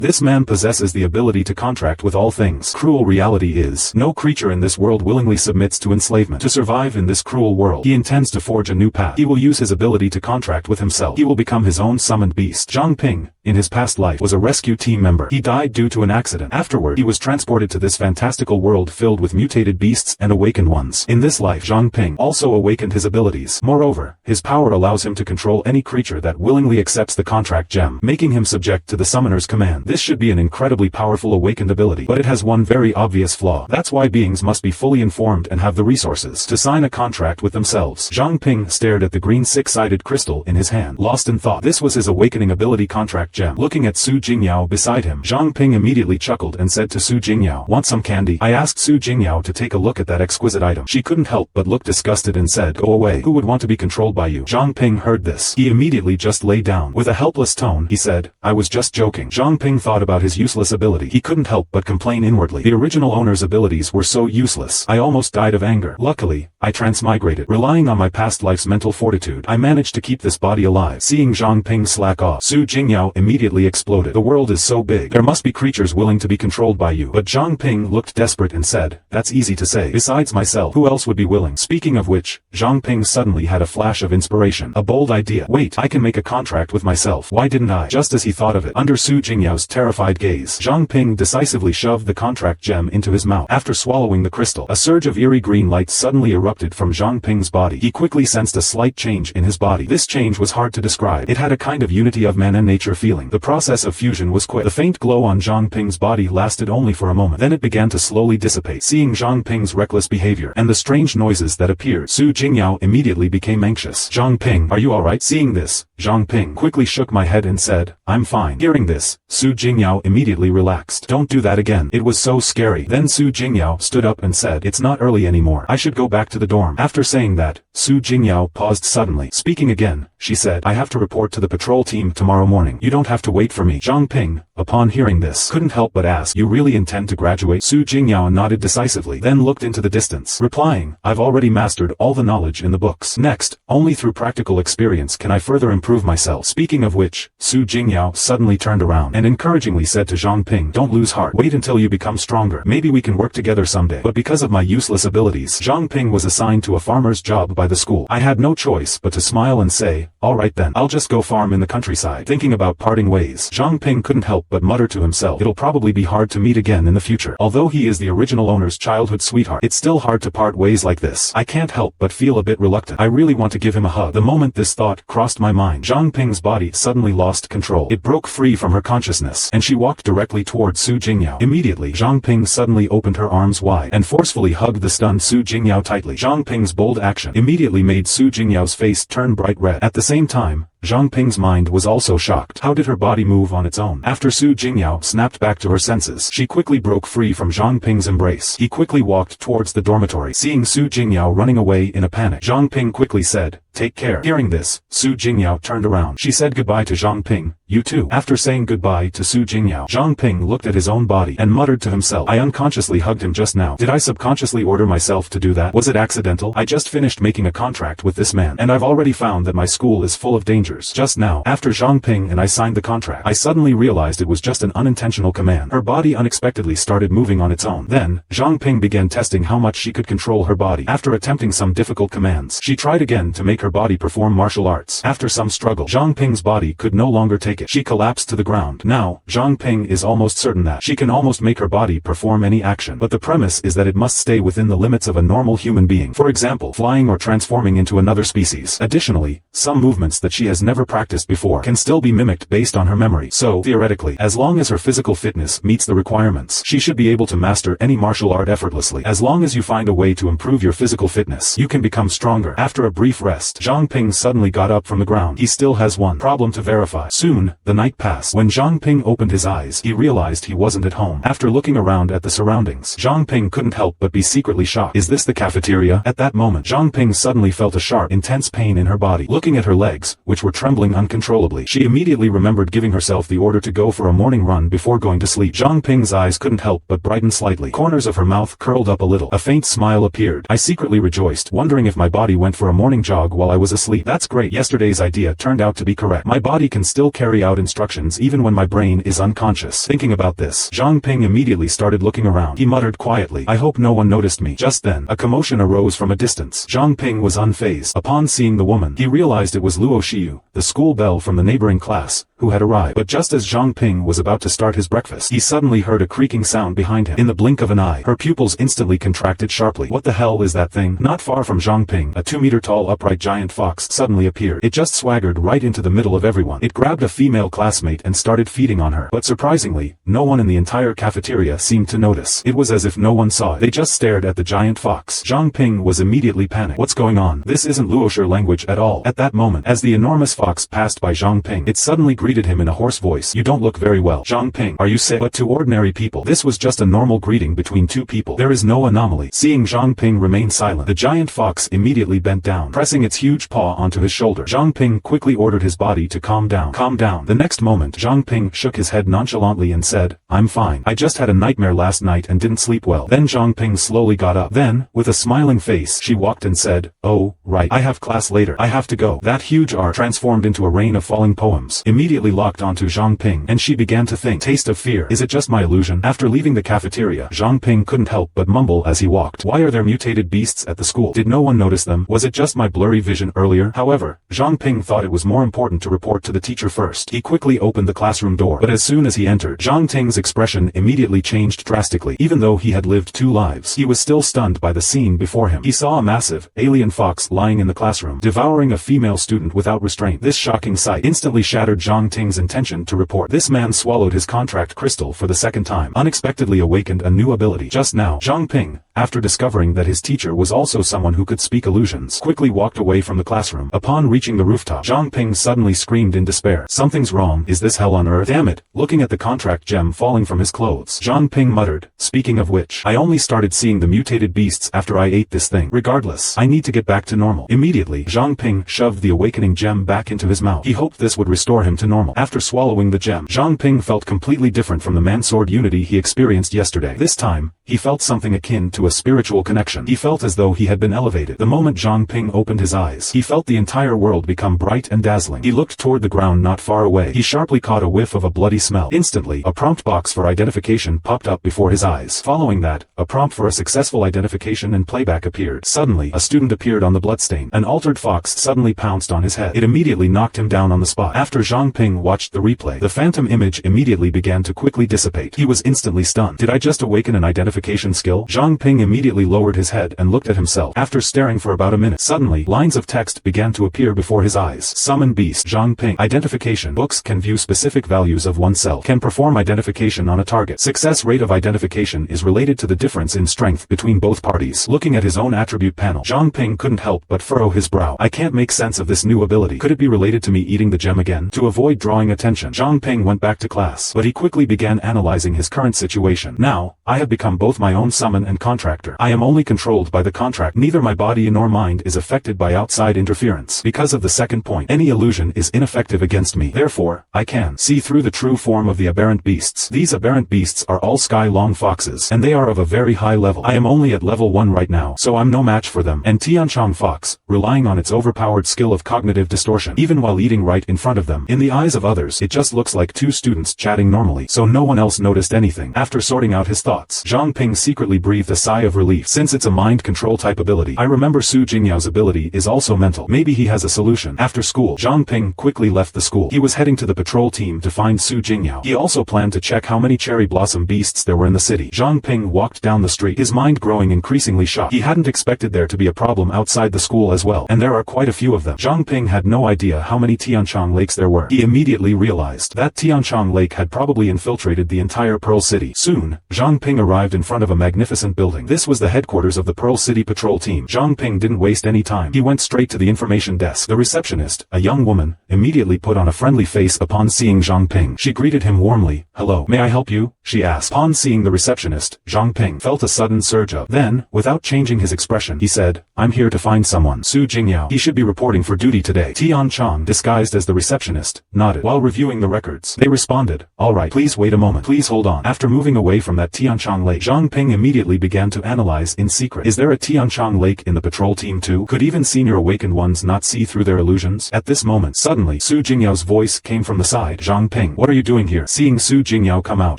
This man possesses the ability to contract with all things. Cruel reality is, no creature in this world willingly submits to enslavement. To survive in this cruel world, he intends to forge a new path. He will use his ability to contract with himself. He will become his own summoned beast. Zhang Ping, in his past life, was a rescue team member. He died due to an accident. Afterward, he was transported to this fantastical world filled with mutated beasts and awakened ones. In this life, Zhang Ping also awakened his abilities. Moreover, his power allows him to control any creature that willingly accepts the contract gem, making him subject to the summoner's command. This should be an incredibly powerful awakened ability, but it has one very obvious flaw. That's why beings must be fully informed and have the resources to sign a contract with themselves. Zhang Ping stared at the green six-sided crystal in his hand, lost in thought. This was his awakening ability contract gem. Looking at Su Jingyao beside him, Zhang Ping immediately chuckled and said to Su Jingyao, "Want some candy?" I asked Su Jingyao to take a look at that exquisite item. She couldn't help but look disgusted and said, "Go away. Who would want to be controlled by you?" Zhang Ping heard this. He immediately just lay down. With a helpless tone, he said, "I was just joking." Zhang Ping thought about his useless ability. He couldn't help but complain inwardly. The original owner's abilities were so useless. I almost died of anger. Luckily, I transmigrated. Relying on my past life's mental fortitude, I managed to keep this body alive. Seeing Zhang Ping slack off, Su Jingyao immediately exploded. "The world is so big. There must be creatures willing to be controlled by you." But Zhang Ping looked desperate and said, "That's easy to say. Besides myself, who else would be willing?" Speaking of which, Zhang Ping suddenly had a flash of inspiration. A bold idea. Wait, I can make a contract with myself. Why didn't I? Just as he thought of it, under Su Jingyao's terrified gaze, Zhang Ping decisively shoved the contract gem into his mouth. After swallowing the crystal, a surge of eerie green light suddenly erupted from Zhang Ping's body. He quickly sensed a slight change in his body. This change was hard to describe. It had a kind of unity of man and nature feeling. The process of fusion was quick. The faint glow on Zhang Ping's body lasted only for a moment. Then it began to slowly dissipate. Seeing Zhang Ping's reckless behavior and the strange noises that appeared, Su Jingyao immediately became anxious. "Zhang Ping, are you alright?" Seeing this, Zhang Ping quickly shook my head and said, "I'm fine." Hearing this, Su Jingyao immediately relaxed. "Don't do that again. It was so scary." Then Su Jingyao stood up and said, "It's not early anymore. I should go back to the dorm." After saying that, Su Jingyao paused suddenly. Speaking again, she said, "I have to report to the patrol team tomorrow morning. You don't have to wait for me." Zhang Ping, upon hearing this, couldn't help but ask, "You really intend to graduate?" Su Jingyao nodded decisively, then looked into the distance, replying, "I've already mastered all the knowledge in the books. Next, only through practical experience can I further improve myself." Speaking of which, Su Jingyao suddenly turned around and encouragingly said to Zhang Ping, "Don't lose heart. Wait until you become stronger. Maybe we can work together someday." But because of my useless abilities, Zhang Ping was assigned to a farmer's job by the school. I had no choice but to smile and say, "Alright then, I'll just go farm in the countryside." Thinking about parting ways, Zhang Ping couldn't help but mutter to himself, "It'll probably be hard to meet again in the future. Although he is the original owner's childhood sweetheart, it's still hard to part ways like this. I can't help but feel a bit reluctant. I really want to give him a hug." The moment this thought crossed my mind, Zhang Ping's body suddenly lost control. It broke free from her consciousness, and she walked directly towards Su Jingyao. Immediately, Zhang Ping suddenly opened her arms wide and forcefully hugged the stunned Su Jingyao tightly. Zhang Ping's bold action immediately made Su Jingyao's face turn bright red. At the same time, Zhang Ping's mind was also shocked. How did her body move on its own? After Su Jingyao snapped back to her senses, she quickly broke free from Zhang Ping's embrace. He quickly walked towards the dormitory. Seeing Su Jingyao running away in a panic, Zhang Ping quickly said, "Take care." Hearing this, Su Jingyao turned around. She said goodbye to Zhang Ping. "You too." After saying goodbye to Su Jingyao, Zhang Ping looked at his own body and muttered to himself, "I unconsciously hugged him just now. Did I subconsciously order myself to do that? Was it accidental? I just finished making a contract with this man, and I've already found that my school is full of dangers. Just now, after Zhang Ping and I signed the contract, I suddenly realized it was just an unintentional command." Her body unexpectedly started moving on its own. Then, Zhang Ping began testing how much she could control her body. After attempting some difficult commands, she tried again to make her body perform martial arts. After some struggle, Zhang Ping's body could no longer take it. She collapsed to the ground. Now, Zhang Ping is almost certain that she can almost make her body perform any action. But the premise is that it must stay within the limits of a normal human being. For example, flying or transforming into another species. Additionally, some movements that she has never practiced before can still be mimicked based on her memory. So, theoretically, as long as her physical fitness meets the requirements, she should be able to master any martial art effortlessly. As long as you find a way to improve your physical fitness, you can become stronger. After a brief rest, Zhang Ping suddenly got up from the ground. He still has one problem to verify. Soon, the night passed. When Zhang Ping opened his eyes, he realized he wasn't at home. After looking around at the surroundings, Zhang Ping couldn't help but be secretly shocked. Is this the cafeteria? At that moment, Zhang Ping suddenly felt a sharp, intense pain in her body. Looking at her legs, which were trembling uncontrollably, she immediately remembered giving herself the order to go for a morning run before going to sleep. Zhang Ping's eyes couldn't help but brighten slightly. Corners of her mouth curled up a little. A faint smile appeared. I secretly rejoiced, wondering if my body went for a morning jog while I was asleep. That's great. Yesterday's idea turned out to be correct. My body can still carry carry out instructions even when my brain is unconscious. Thinking about this, Zhang Ping immediately started looking around. He muttered quietly, I hope no one noticed me. Just then, a commotion arose from a distance. Zhang Ping was unfazed. Upon seeing the woman, he realized it was Luo Xiu, the school belle from the neighboring class, who had arrived. But just as Zhang Ping was about to start his breakfast, he suddenly heard a creaking sound behind him. In the blink of an eye, her pupils instantly contracted sharply. What the hell is that thing? Not far from Zhang Ping, a 2-meter-tall upright giant fox suddenly appeared. It just swaggered right into the middle of everyone. It grabbed a female classmate and started feeding on her. But surprisingly, no one in the entire cafeteria seemed to notice. It was as if no one saw it. They just stared at the giant fox. Zhang Ping was immediately panicked. What's going on? This isn't Luoshi language at all. At that moment, as the enormous fox passed by Zhang Ping, it suddenly greeted him in a hoarse voice. You don't look very well. Zhang Ping, are you sick? But to ordinary people, this was just a normal greeting between two people. There is no anomaly. Seeing Zhang Ping remain silent, the giant fox immediately bent down, pressing its huge paw onto his shoulder. Zhang Ping quickly ordered his body to calm down. Calm down. The next moment, Zhang Ping shook his head nonchalantly and said, I'm fine. I just had a nightmare last night and didn't sleep well. Then Zhang Ping slowly got up. Then, with a smiling face, she walked and said, oh, right. I have class later. I have to go. That huge art transformed into a rain of falling poems, immediately locked onto Zhang Ping, and she began to think, taste of fear. Is it just my illusion? After leaving the cafeteria, Zhang Ping couldn't help but mumble as he walked. Why are there mutated beasts at the school? Did no one notice them? Was it just my blurry vision earlier? However, Zhang Ping thought it was more important to report to the teacher first. He quickly opened the classroom door, but as soon as he entered, Zhang Ping's expression immediately changed drastically. Even though he had lived 2 lives, he was still stunned by the scene before him. He saw a massive, alien fox lying in the classroom, devouring a female student without restraint. This shocking sight instantly shattered Zhang Ping's intention to report. This man swallowed his contract crystal for the second time, unexpectedly awakened a new ability. Just now, Zhang Ping, after discovering that his teacher was also someone who could speak illusions, quickly walked away from the classroom. Upon reaching the rooftop, Zhang Ping suddenly screamed in despair. Something's wrong. Is this hell on earth? Damn it. Looking at the contract gem falling from his clothes, Zhang Ping muttered, speaking of which, I only started seeing the mutated beasts after I ate this thing. Regardless, I need to get back to normal. Immediately, Zhang Ping shoved the awakening gem back into his mouth. He hoped this would restore him to normal. After swallowing the gem, Zhang Ping felt completely different from the man-sword unity he experienced yesterday. This time, he felt something akin to a spiritual connection. He felt as though he had been elevated. The moment Zhang Ping opened his eyes, he felt the entire world become bright and dazzling. He looked toward the ground not far away. He sharply caught a whiff of a bloody smell. Instantly, a prompt box for identification popped up before his eyes. Following that, a prompt for a successful identification and playback appeared. Suddenly, a student appeared on the bloodstain. An altered fox suddenly pounced on his head. It immediately knocked him down on the spot. After Zhang Ping watched the replay, the phantom image immediately began to quickly dissipate. He was instantly stunned. Did I just awaken an identification skill? Zhang Ping immediately lowered his head and looked at himself. After staring for about a minute, suddenly, lines of text began to appear before his eyes. Summon beast. Zhang Ping. Identification. Books can view specific values of oneself. Can perform identification on a target. Success rate of identification is related to the difference in strength between both parties. Looking at his own attribute panel, Zhang Ping couldn't help but furrow his brow. I can't make sense of this new ability. Could it be related to me eating the gem again? To avoid drawing attention, Zhang Ping went back to class, but he quickly began analyzing his current situation. Now, I have become both my own summon and contractor. I am only controlled by the contract. Neither my body nor mind is affected by outside interference. Because of the second point, any illusion is ineffective against me. Therefore, I can see through the true form of the aberrant beasts. These aberrant beasts are all sky-long foxes, and they are of a very high level. I am only at level 1 right now, so I'm no match for them. And Tianchong Fox, relying on its overpowered skill of cognitive distortion, even while eating right in front of them. In the eyes of others, it just looks like 2 students chatting normally, so no one else noticed anything. After sorting out his thoughts, Zhang Ping secretly breathed a sigh of relief. Since it's a mind control type ability, I remember Su Jingyao's ability is also mental. Maybe he has a solution. After school, Zhang Ping quickly left the school. He was heading to the patrol team to find Su Jingyao. He also planned to check how many cherry blossom beasts there were in the city. Zhang Ping walked down the street, his mind growing increasingly shocked. He hadn't expected there to be a problem outside the school as well, and there are quite a few of them. Zhang Ping had no idea how many Tianchong lakes there were. He immediately realized that Tianchong Lake had probably infiltrated the entire Pearl City. Soon, Zhang Ping arrived in front of a magnificent building. This was the headquarters of the Pearl City Patrol Team. Zhang Ping didn't waste any time. He went straight to the information desk. The receptionist, a young woman, immediately put on a friendly face upon seeing Zhang Ping. She greeted him warmly. Hello, may I help you? She asked. Upon seeing the receptionist, Zhang Ping felt a sudden surge of. Then, without changing his expression, he said, I'm here to find someone. Su Jingyao. He should be reporting for duty today. Tian Chong, disguised as the receptionist, nodded while reviewing the records. They responded, "Alright, please wait a moment. Please hold on." After moving away from that Tianchang Lake, Zhang Ping immediately began to analyze in secret. Is there a Tianchang Lake in the patrol team too? Could even senior awakened ones not see through their illusions? At this moment, suddenly, Su Jingyao's voice came from the side. "Zhang Ping, what are you doing here?" Seeing Su Jingyao come out,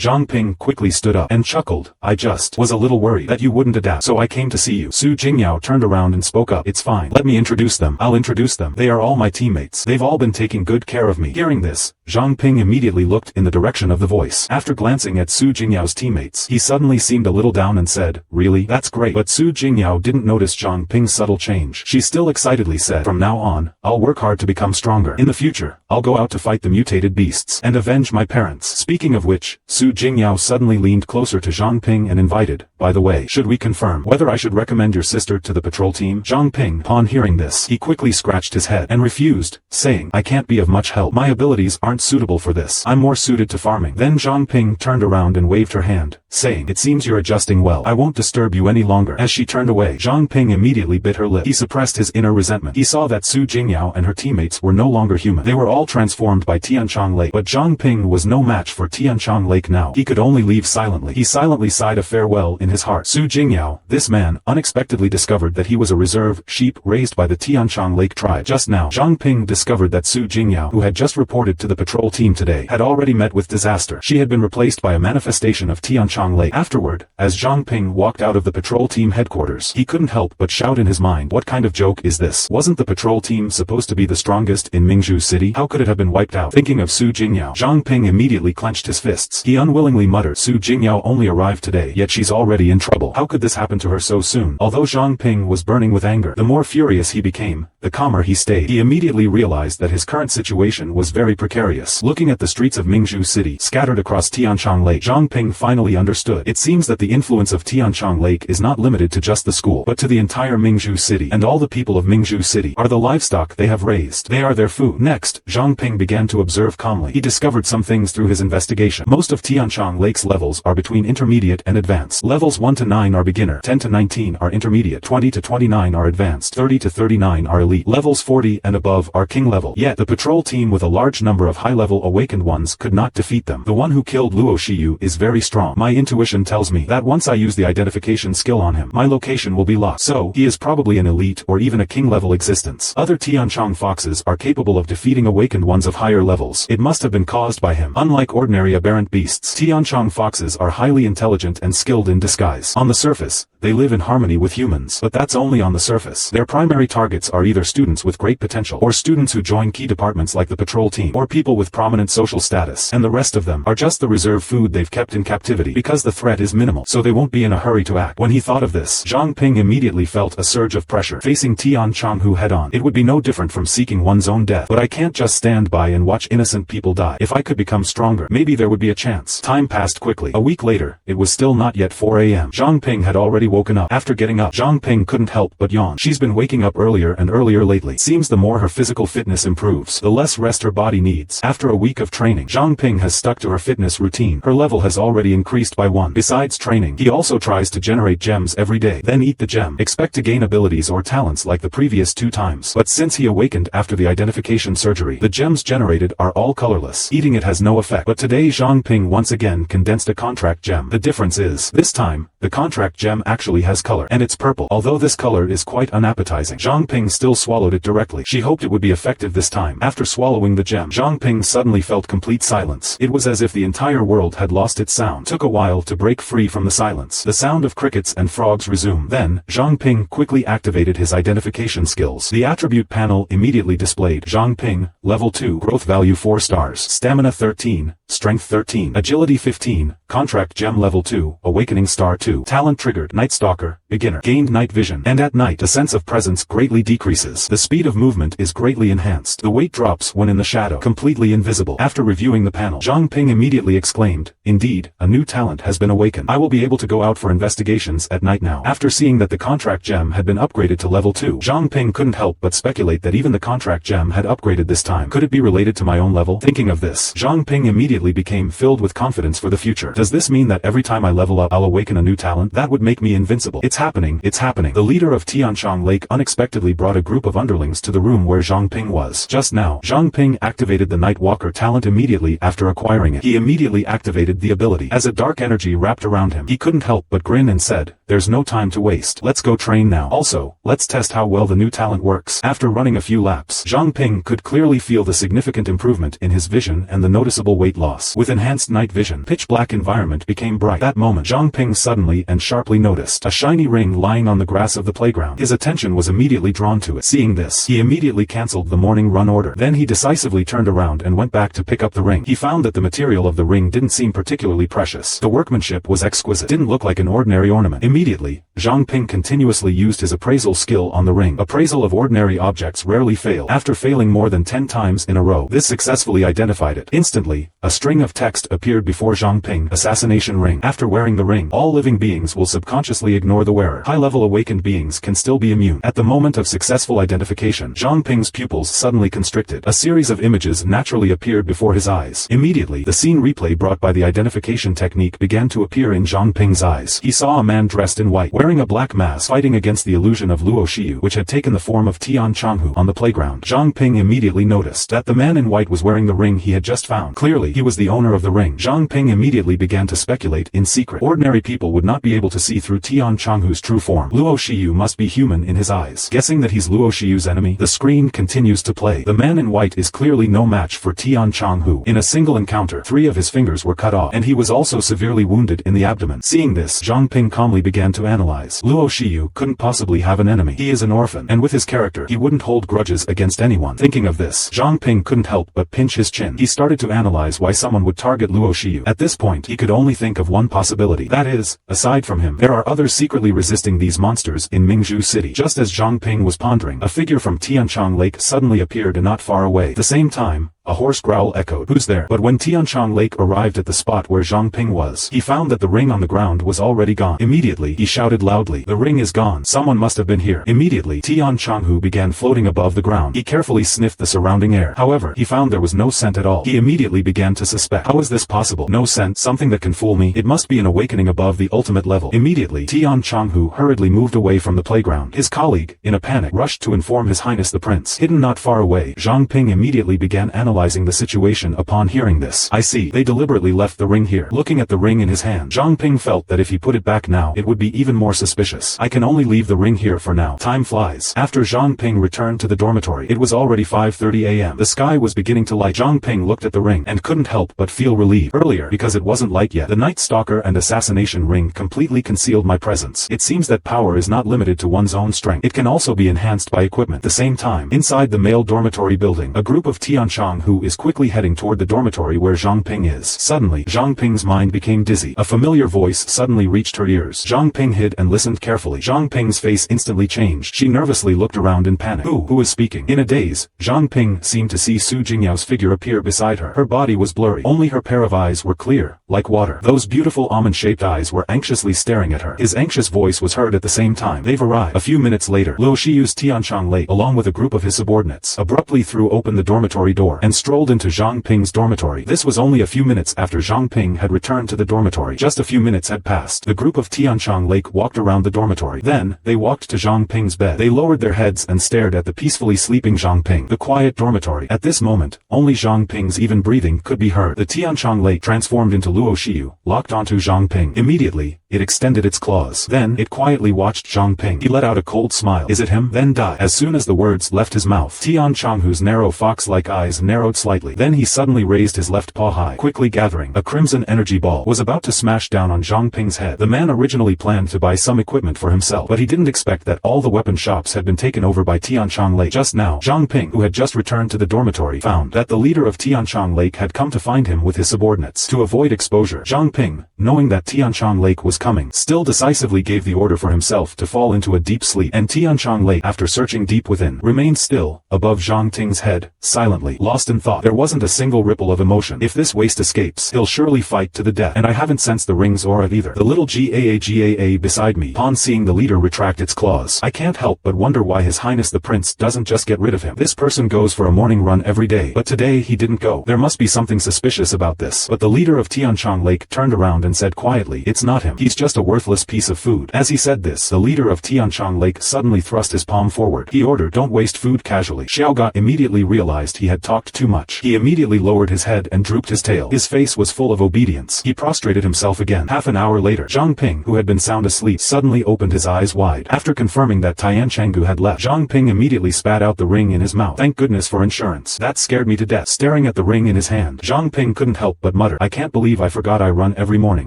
Zhang Ping quickly stood up and chuckled. "I just was a little worried that you wouldn't adapt, so I came to see you." Su Jingyao turned around and spoke up. "It's fine. Let me introduce them. I'll introduce them. They are all my teammates. They've all been taking good care of me." Hearing this, Zhang Ping immediately looked in the direction of the voice. After glancing at Su Jingyao's teammates, he suddenly seemed a little down and said, "Really? That's great." But Su Jingyao didn't notice Zhang Ping's subtle change. She still excitedly said, "From now on, I'll work hard to become stronger. In the future, I'll go out to fight the mutated beasts and avenge my parents." Speaking of which, Su Jingyao suddenly leaned closer to Zhang Ping and invited, "By the way, should we confirm whether I should recommend your sister to the patrol team?" Zhang Ping, upon hearing this, he quickly scratched his head and refused, saying, "I can't be of much help. My abilities aren't suitable for this. I'm more suited to farming." Then Zhang Ping turned around and waved her hand, saying, "It seems you're adjusting well. I won't disturb you any longer." As she turned away, Zhang Ping immediately bit her lip. He suppressed his inner resentment. He saw that Su Jingyao and her teammates were no longer human. They were all transformed by Tianchang Lake. But Zhang Ping was no match for Tianchang Lake now. He could only leave silently. He silently sighed a farewell in his heart. Su Jingyao, this man, unexpectedly discovered that he was a reserve sheep raised by the Tianchang Lake tribe. Just now, Zhang Ping discovered that Su Jingyao, who had just reported to the patrol team today, had already met with disaster. She had been replaced by a manifestation of Tianchang Lake. Afterward, as Zhang Ping walked out of the patrol team headquarters, he couldn't help but shout in his mind, "What kind of joke is this? Wasn't the patrol team supposed to be the strongest in Mingzhu City? How could it have been wiped out?" Thinking of Su Jingyao, Zhang Ping immediately clenched his fists. He unwillingly muttered, "Su Jingyao only arrived today, yet she's already in trouble. How could this happen to her so soon?" Although Zhang Ping was burning with anger, the more furious he became, the calmer he stayed. He immediately realized that his current situation was very precarious. Looking at the streets of Mingzhu City, scattered across Tianchang Lake, Zhang Ping finally understood. It seems that the influence of Tianchang Lake is not limited to just the school, but to the entire Mingzhu City, and all the people of Mingzhu City are the livestock they have raised. They are their food. Next, Zhang Ping began to observe calmly. He discovered some things through his investigation. Most of Tianchang Lake's levels are between intermediate and advanced. Levels 1 to 9 are beginner, 10 to 19 are intermediate, 20 to 29 are advanced, 30 to 39 are elite. Levels 40 and above are king level. Yet, the patrol team with a large number of high-level awakened ones could not defeat them. The one who killed Luo Shiyu is very strong. My intuition tells me that once I use the identification skill on him, my location will be locked. So, he is probably an elite or even a king-level existence. Other Tianchang foxes are capable of defeating awakened ones of higher levels. It must have been caused by him. Unlike ordinary aberrant beasts, Tianchang foxes are highly intelligent and skilled in disguise. On the surface, they live in harmony with humans, but that's only on the surface. Their primary targets are either students with great potential, or students who join key departments like the patrol team, or people with prominent social status, and the rest of them are just the reserve food they've kept in captivity because the threat is minimal, so they won't be in a hurry to act. When he thought of this, Zhang Ping immediately felt a surge of pressure. Facing Tianchang Hu head-on, it would be no different from seeking one's own death. But I can't just stand by and watch innocent people die. If I could become stronger, maybe there would be a chance. Time passed quickly. A week later, it was still not yet 4 a.m. Zhang Ping had already woken up. After getting up, Zhang Ping couldn't help but yawn. She's been waking up earlier and earlier lately. Seems the more her physical fitness improves, the less rest her body needs. After a week of training, Zhang Ping has stuck to her fitness routine. Her level has already increased by 1. Besides training, he also tries to generate gems every day, then eat the gem. Expect to gain abilities or talents like the previous 2 times. But since he awakened after the identification surgery, the gems generated are all colorless. Eating it has no effect. But today Zhang Ping once again condensed a contract gem. The difference is, this time, the contract gem actually has color, and it's purple. Although this color is quite unappetizing, Zhang Ping still swallowed it directly. She hoped it would be effective this time. After swallowing the gem, Zhang Ping suddenly felt complete silence. It was as if the entire world had lost its sound. Took a while to break free from the silence. The sound of crickets and frogs resumed. Then, Zhang Ping quickly activated his identification skills. The attribute panel immediately displayed Zhang Ping, level 2, growth value 4 stars, stamina 13, strength 13, agility 15, contract gem level 2, awakening star 2, talent triggered, night stalker, beginner, gained night vision, and at night the sense of presence greatly decreases. The speed of movement is greatly enhanced. The weight drops when in the shadow, completely invisible. After reviewing the panel, Zhang Ping immediately exclaimed, "Indeed, a new talent has been awakened. I will be able to go out for investigations at night now." After seeing that the contract gem had been upgraded to level 2, Zhang Ping couldn't help but speculate that even the contract gem had upgraded this time. Could it be related to my own level? Thinking of this, Zhang Ping immediately became filled with confidence for the future. Does this mean that every time I level up, I'll awaken a new talent? That would make me invincible. It's happening, it's happening. The leader of Tianchang Lake unexpectedly brought a group of underlings to the room where Zhang Ping was. Just now, Zhang Ping activated the Night Walker talent immediately after acquiring it. He immediately activated the ability. As a dark energy wrapped around him, he couldn't help but grin and said, "There's no time to waste. Let's go train now. Also, let's test how well the new talent works." After running a few laps, Zhang Ping could clearly feel the significant improvement in his vision and the noticeable weight loss. With enhanced night vision, pitch-black environment became bright. That moment, Zhang Ping suddenly and sharply noticed a shiny ring lying on the grass of the playground. His attention was immediately drawn to it. Seeing this, he immediately cancelled the morning run order. Then he decisively turned around and went back to pick up the ring. He found that the material of the ring didn't seem particularly precious. The workmanship was exquisite. Didn't look like an ordinary ornament. Immediately, Zhang Ping continuously used his appraisal skill on the ring. Appraisal of ordinary objects rarely fail. After failing more than 10 times in a row, this successfully identified it. Instantly, a string of text appeared before Zhang Ping. Assassination ring. After wearing the ring, all living beings will subconsciously ignore the wearer. High-level awakened beings can still be immune. At the moment of successful identification, Zhang Ping's pupils suddenly constricted. A series of images naturally appeared before his eyes. Immediately, the scene replay brought by the identification technique began to appear in Zhang Ping's eyes. He saw a man dressed in white, wearing a black mask, fighting against the illusion of Luo Xiyu, which had taken the form of Tian Changhu on the playground. Zhang Ping immediately noticed that the man in white was wearing the ring he had just found. Clearly, he was the owner of the ring. Zhang Ping immediately began to speculate in secret. Ordinary people would not be able to see through Tian Changhu's true form. Luo Xiyu must be human in his eyes. Guessing that he's Luo Xiyu's enemy, the screen continues to play. The man in white is clearly no match for Tian Changhu. In a single encounter, 3 of his fingers were cut off, and he was also severely wounded in the abdomen. Seeing this, Zhang Ping calmly began to analyze. Luo Xiyu couldn't possibly have an enemy. He is an orphan, and with his character, he wouldn't hold grudges against anyone. Thinking of this, Zhang Ping couldn't help but pinch his chin. He started to analyze why someone would target Luo Xiyu. At this point, he could only think of one possibility. That is, aside from him, there are others secretly resisting these monsters in Mingzhu City. Just as Zhang Ping was pondering, a figure from Tianchang Lake suddenly appeared not far away. At the same time, a hoarse growl echoed, "Who's there?" But when Tianchang Lake arrived at the spot where Zhang Ping was, he found that the ring on the ground was already gone. Immediately, he shouted loudly, "The ring is gone. Someone must have been here." Immediately, Tian Changhu began floating above the ground. He carefully sniffed the surrounding air. However, he found there was no scent at all. He immediately began to suspect. How is this possible? No scent, something that can fool me. It must be an awakening above the ultimate level. Immediately, Tian Changhu hurriedly moved away from the playground. His colleague, in a panic, rushed to inform His Highness the Prince. Hidden not far away, Zhang Ping immediately began analyzing the situation. Upon hearing this, "I see. They deliberately left the ring here." Looking at the ring in his hand, Zhang Ping felt that if he put it back now, it would be even more suspicious. "I can only leave the ring here for now. Time flies." After Zhang Ping returned to the dormitory, it was already 5:30 a.m. The sky was beginning to light. Zhang Ping looked at the ring and couldn't help but feel relieved. Earlier, because it wasn't light yet, the Night Stalker and Assassination ring completely concealed my presence. It seems that power is not limited to one's own strength. It can also be enhanced by equipment. At the same time, inside the male dormitory building, a group of Tianchang who is quickly heading toward the dormitory where Zhang Ping is. Suddenly, Zhang Ping's mind became dizzy. A familiar voice suddenly reached her ears. Zhang Ping hid and listened carefully. Zhang Ping's face instantly changed. She nervously looked around in panic. Who is speaking? In a daze, Zhang Ping seemed to see Su Jingyao's figure appear beside her. Her body was blurry. Only her pair of eyes were clear, like water. Those beautiful almond-shaped eyes were anxiously staring at her. His anxious voice was heard at the same time. They've arrived. A few minutes later, Luo Shiyu's Tianchang Lake, along with a group of his subordinates, abruptly threw open the dormitory door and strolled into Zhang Ping's dormitory. This was only a few minutes after Zhang Ping had returned to the dormitory. Just a few minutes had passed. The group of Tianchang Lake walked around the dormitory. Then, they walked to Zhang Ping's bed. They lowered their heads and stared at the peacefully sleeping Zhang Ping. The quiet dormitory. At this moment, only Zhang Ping's even breathing could be heard. The Tianchang Lake transformed into Luo Xiyu, locked onto Zhang Ping. Immediately, it extended its claws. Then, it quietly watched Zhang Ping. He let out a cold smile. Is it him? Then die. As soon as the words left his mouth, Tian Changhu's narrow fox-like eyes narrowed slightly. Then he suddenly raised his left paw high, quickly gathering a crimson energy ball, was about to smash down on Zhang Ping's head. The man originally planned to buy some equipment for himself, but he didn't expect that all the weapon shops had been taken over by Tianchang Lake. Just now, Zhang Ping, who had just returned to the dormitory, found that the leader of Tianchang Lake had come to find him with his subordinates. To avoid exposure, Zhang Ping, knowing that Tianchang Lake was coming, still decisively gave the order for himself to fall into a deep sleep, and Tianchang Lake, after searching deep within, remained still, above Zhang Ping's head, silently lost instant thought. There wasn't a single ripple of emotion. If this waste escapes, he'll surely fight to the death. And I haven't sensed the ring's aura either. The little GAA beside me, upon seeing the leader retract its claws. I can't help but wonder why His Highness the Prince doesn't just get rid of him. This person goes for a morning run every day, but today he didn't go. There must be something suspicious about this. But the leader of Tianchong Lake turned around and said quietly, "It's not him. He's just a worthless piece of food." As he said this, the leader of Tianchong Lake suddenly thrust his palm forward. He ordered, "Don't waste food casually." Xiao Ga immediately realized he had talked too much. He immediately lowered his head and drooped his tail. His face was full of obedience. He prostrated himself again. Half an hour later, Zhang Ping, who had been sound asleep, suddenly opened his eyes wide. After confirming that Tian Chenggu had left, Zhang Ping immediately spat out the ring in his mouth. Thank goodness for insurance. That scared me to death. Staring at the ring in his hand, Zhang Ping couldn't help but mutter, "I can't believe I forgot I run every morning."